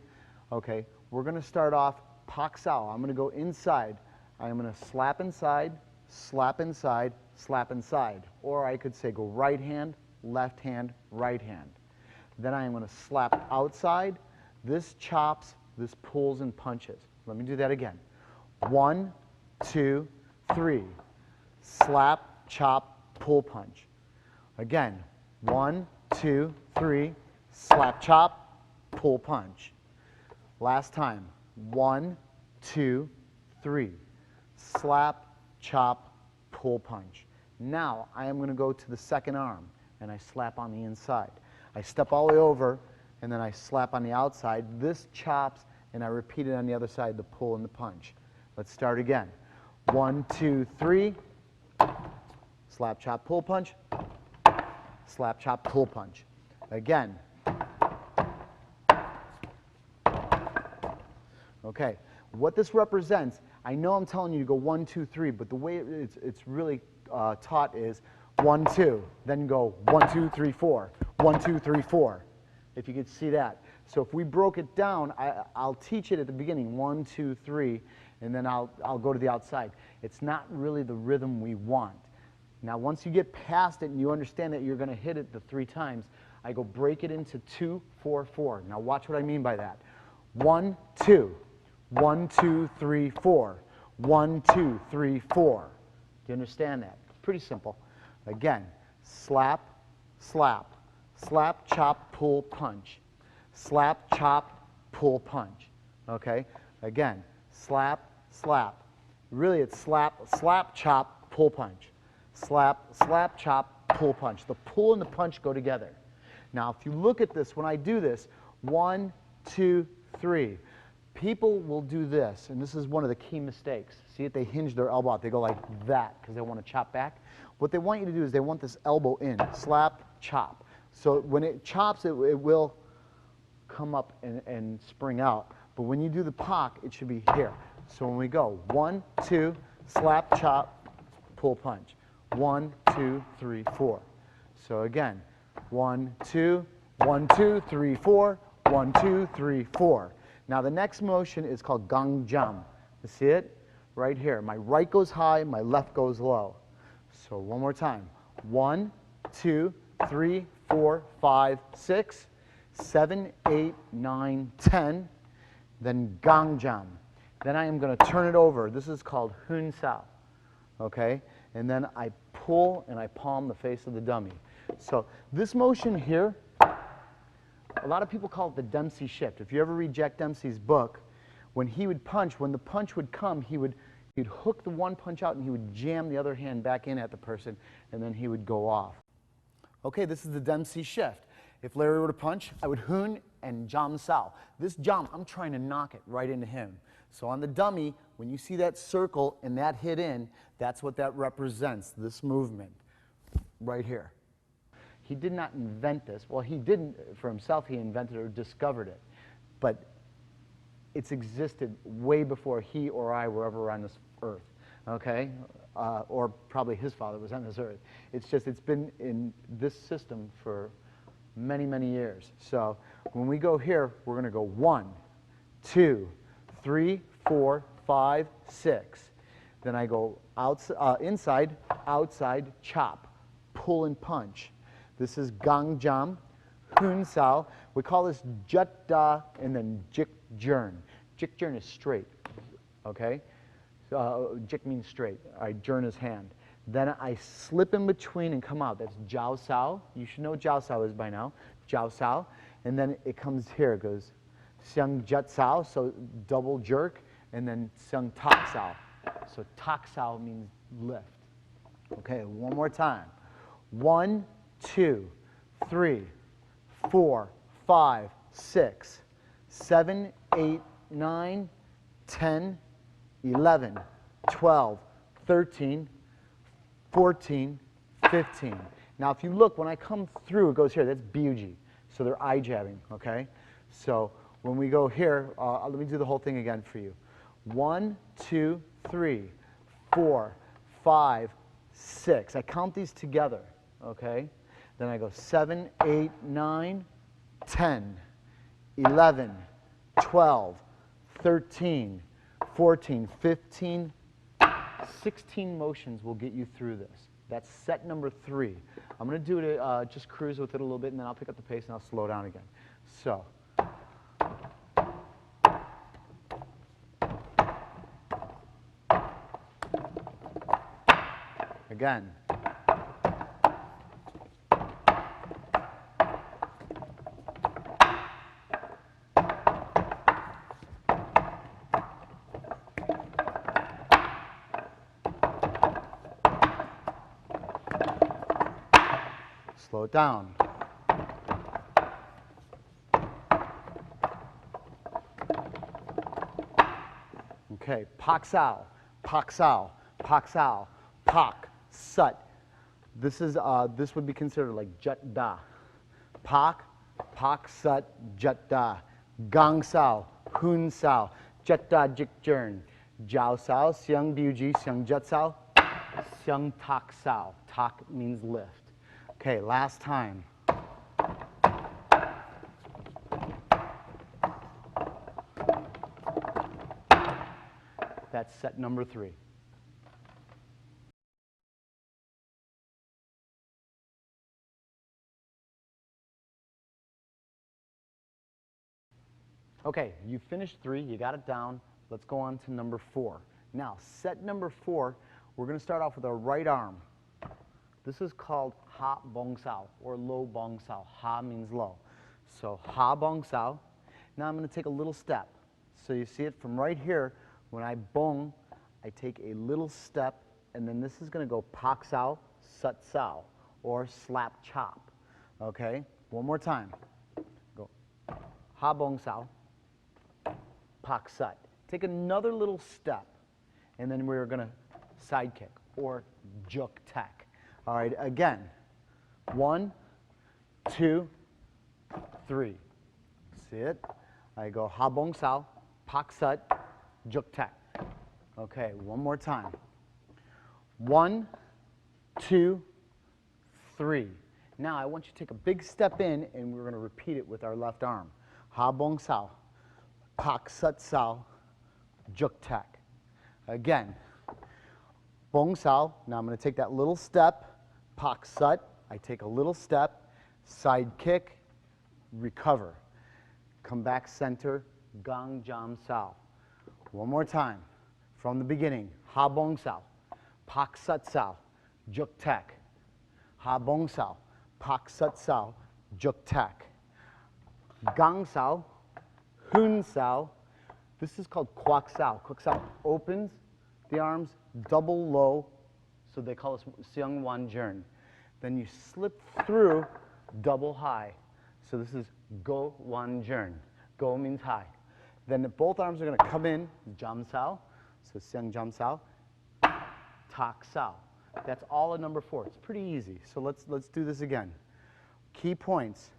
Okay? We're going to start off pak sao. I'm going to go inside. I'm going to slap inside, slap inside, slap inside. Or I could say go right hand, right hand. Then I am going to slap outside. This chops, this pulls and punches. Let me do that again. 1, 2, 3. Slap, chop, pull, punch. Again. 1, 2, 3. Slap, chop, pull, punch. Last time. 1, 2, 3. Slap, chop, pull, punch. Now I am going to go to the second arm and I slap on the inside. I step all the way over and then I slap on the outside. This chops and I repeat it on the other side, the pull and the punch. Let's start again. 1, 2, 3. Slap, chop, pull, punch. Slap, chop, pull, punch. Again. Okay. What this represents, I know I'm telling you to go 1, 2, 3, but the way it's really taught is 1, 2. Then go 1, 2, 3, 4. 1, 2, 3, 4. If you could see that. So if we broke it down, I'll teach it at the beginning, 1, 2, 3, and then I'll go to the outside. It's not really the rhythm we want. Now once you get past it and you understand that you're going to hit it the 3 times, I go break it into 2, 4, 4. Now watch what I mean by that. 1, 2. 1, 2, 3, 4. 1, 2, 3, 4. Do you understand that? Pretty simple. Again, slap, slap. Slap, chop, pull, punch. Slap, chop, pull, punch. Okay? Again, slap, slap. Really, it's slap, slap, chop, pull, punch. Slap, slap, chop, pull, punch. The pull and the punch go together. Now, if you look at this, when I do this, 1, 2, 3. People will do this, and this is one of the key mistakes. See it? They hinge their elbow out. They go like that because they want to chop back. What they want you to do is they want this elbow in. Slap, chop. So when it chops, it will come up and spring out. But when you do the pak, it should be here. So when we go 1, 2, slap, chop, pull, punch. 1, 2, 3, 4. So again, 1, 2, 1, 2, 3, 4. 1, 2, 3, 4. Now the next motion is called gangjam. You see it? Right here. My right goes high, my left goes low. So one more time. 1, 2, 3, 4, 5, 6, 7, 8, 9, 10. Then gangjam. Then I am going to turn it over. This is called hun sao. Okay? And then I pull and I palm the face of the dummy. So this motion here, a lot of people call it the Dempsey shift. If you ever read Jack Dempsey's book, when he would punch, when the punch would come, he'd hook the one punch out and he would jam the other hand back in at the person, and then he would go off. Okay, this is the Dempsey shift. If Larry were to punch, I would hoon and jam sao. This jam, I'm trying to knock it right into him. So on the dummy, when you see that circle and that hit in, that's what that represents, this movement right here. He did not invent this. Well, he didn't for himself. He invented or discovered it. But it's existed way before he or I were ever on this earth, okay? Or probably his father was on this earth. It's just, it's been in this system for many, many years. So when we go here, we're going to go 1, 2, 3, 4, 5, 6. Then I go inside, outside, chop, pull and punch. This is gang jam, hun sao. We call this jut da and then jik jern. Jik jern is straight, okay? Jik means straight. All right, jern is hand. Then I slip in between and come out. That's jiao sao. You should know what jiao sao is by now. Jiao sao. And then it comes here. It goes xiang jut sao, so double jerk, and then xiang tak sao. So tak sao means lift. Okay, one more time. 1, 2, 3, 4, 5, 6, 7, 8, 9, 10, 11, 12, 13, 14, 15. Now if you look, when I come through, it goes here. That's biuji. So they're eye jabbing, okay? So when we go here, let me do the whole thing again for you. 1, 2, 3, 4, 5, 6. I count these together, okay? Then I go 7, 8, 9, 10, 11, 12, 13, 14, 15, 16 motions will get you through this. That's set number 3. I'm going to do it, just cruise with it a little bit, and then I'll pick up the pace and I'll slow down again. So. Again. Slow it down. Okay, pak sao, pak sao, pak sao, pak, sut. This would be considered like jut da. Pak, pak, sut, jut da. Gang sao, hun sao, jut da jik jern. Jiao sao, xiang biuji, xiang jut sao, xiang tak sao. Tak means lift. Okay, last time. That's set number 3. Okay, you finished 3, you got it down. Let's go on to number 4. Now, set number 4, we're going to start off with our right arm. This is called ha bong sao, or low bong sao. Ha means low. So ha bong sao. Now I'm going to take a little step. So you see it from right here. When I bong, I take a little step, and then this is going to go pak sao, sut sao, or slap chop. Okay? One more time. Go ha bong sao, pak sut. Take another little step, and then we're going to side kick, or juk tak. All right, again. 1, 2, 3. See it? I go ha bong sao, pak sut, juk tak. Okay, one more time. 1, 2, 3. Now I want you to take a big step in, and we're going to repeat it with our left arm. Ha bong sao, pak sut sao, juk tak. Again. Bong sao. Now I'm going to take that little step. Pak sut. I take a little step. Side kick. Recover. Come back center. Gang jam sao. One more time. From the beginning. Ha bong sao. Pak sut sao. Juk tak. Ha bong sao. Pak sut sao. Juk tak. Gang sao. Hun sao. This is called quack sao. Quack sao opens the arms, double low, so they call us xiang wan jern. Then you slip through double high. So this is go, wan, jern. Go means high. Then both arms are going to come in, jam sao, so seung jam sao, tak sao. That's all at number 4. It's pretty easy. So let's do this again. Key points,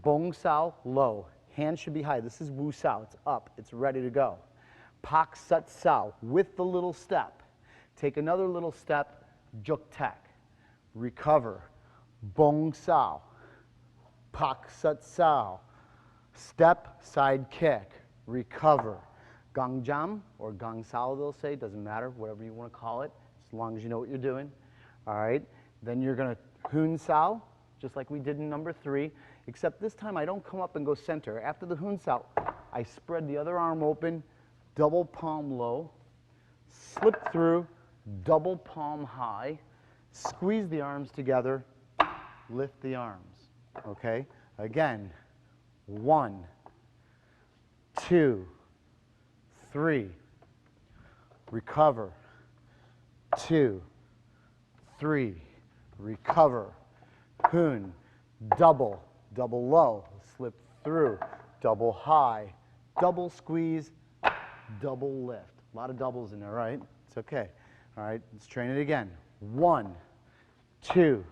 bong sao, low. Hand should be high. This is wu sao. It's up. It's ready to go. Pak sut sao, with the little step. Take another little step, juk tak. Recover. Bong sao. Pak sut sao. Step, side kick. Recover. Gang jam, or gang sao they'll say, doesn't matter, whatever you want to call it, as long as you know what you're doing. All right, then you're going to hun sao, just like we did in number 3, except this time I don't come up and go center. After the hun sao, I spread the other arm open, double palm low, slip through, double palm high, squeeze the arms together, lift the arms. Okay, again, 1, 2, 3, recover, 2, 3, recover, hun, double, double low, slip through, double high, double squeeze, double lift. A lot of doubles in there, right? It's okay. All right, let's train it again. 1, 2,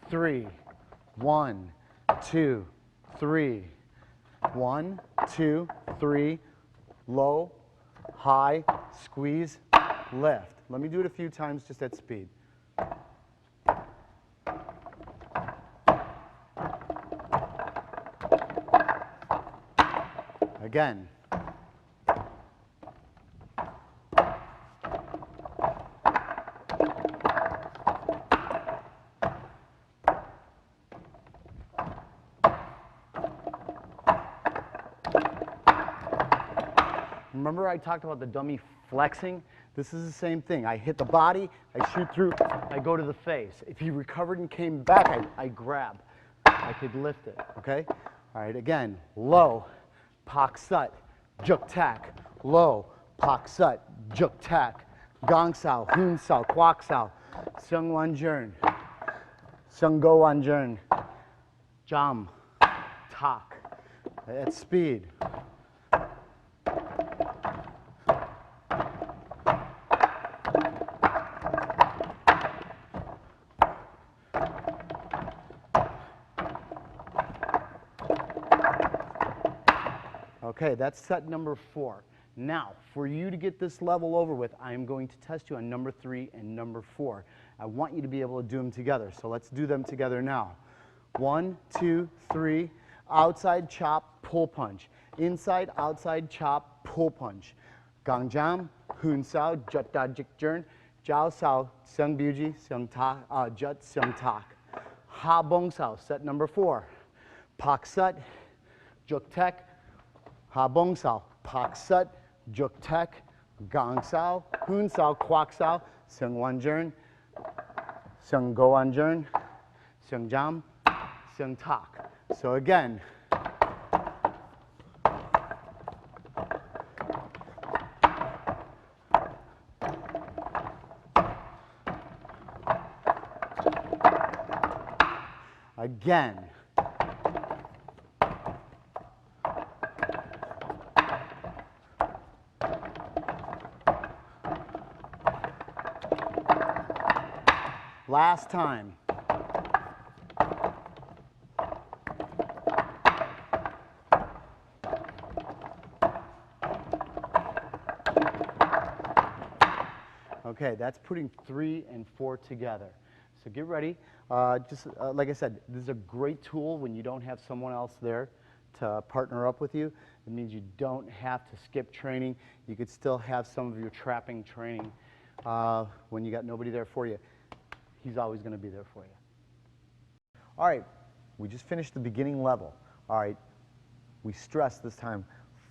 3, 1, 2, 3, 1, 2, 3, low, high, squeeze, lift. Let me do it a few times just at speed. Again. Remember I talked about the dummy flexing? This is the same thing. I hit the body, I shoot through, I go to the face. If he recovered and came back, I grab. I could lift it, okay? All right, again, low, pak sut, juk tak, low, pak sut, juk tak, gong sao, hun sao, kwak sao, seung wan jern, seung go wan jern, jam, tak, at speed. Okay, that's set number 4. Now, for you to get this level over with, I am going to test you on number 3 and number 4. I want you to be able to do them together, so let's do them together now. 1, 2, 3, outside chop, pull punch. Inside, outside chop, pull punch. Gang jam, hun sao, jut da jik jern, jiao sao, seung buji, seung tak, jut seung tak. Ha bong sao, set number 4. Pak sut, juk tek, ha bong sao, pak sut, juk tek, gang sao, hun sao, kwak sao, seung wan jern, seung go wan jern, seung jam, seung tak. So again, again. Last time. Okay, that's putting 3 and 4 together. So get ready. Like I said, this is a great tool when you don't have someone else there to partner up with you. It means you don't have to skip training. You could still have some of your trapping training when you got nobody there for you. He's always going to be there for you. All right, we just finished the beginning level. All right, we stressed this time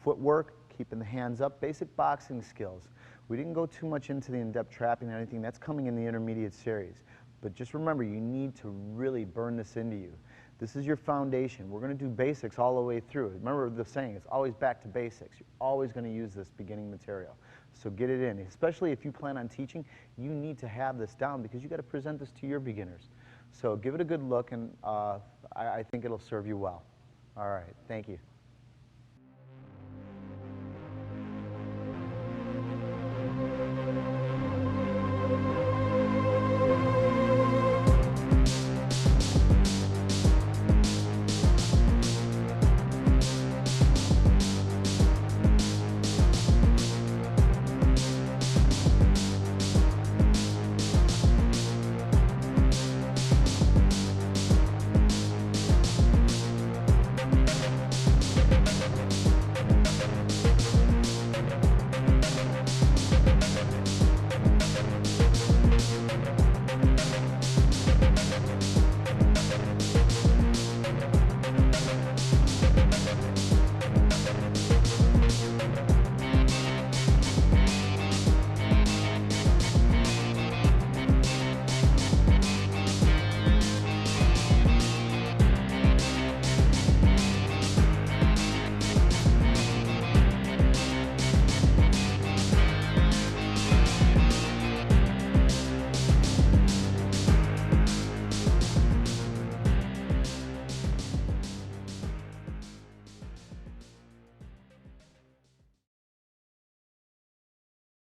footwork, keeping the hands up, basic boxing skills. We didn't go too much into the in-depth trapping or anything. That's coming in the intermediate series. But just remember, you need to really burn this into you. This is your foundation. We're going to do basics all the way through. Remember the saying, it's always back to basics. You're always going to use this beginning material. So get it in. Especially if you plan on teaching, you need to have this down because you got to present this to your beginners. So give it a good look, and I think it'll serve you well. All right, thank you.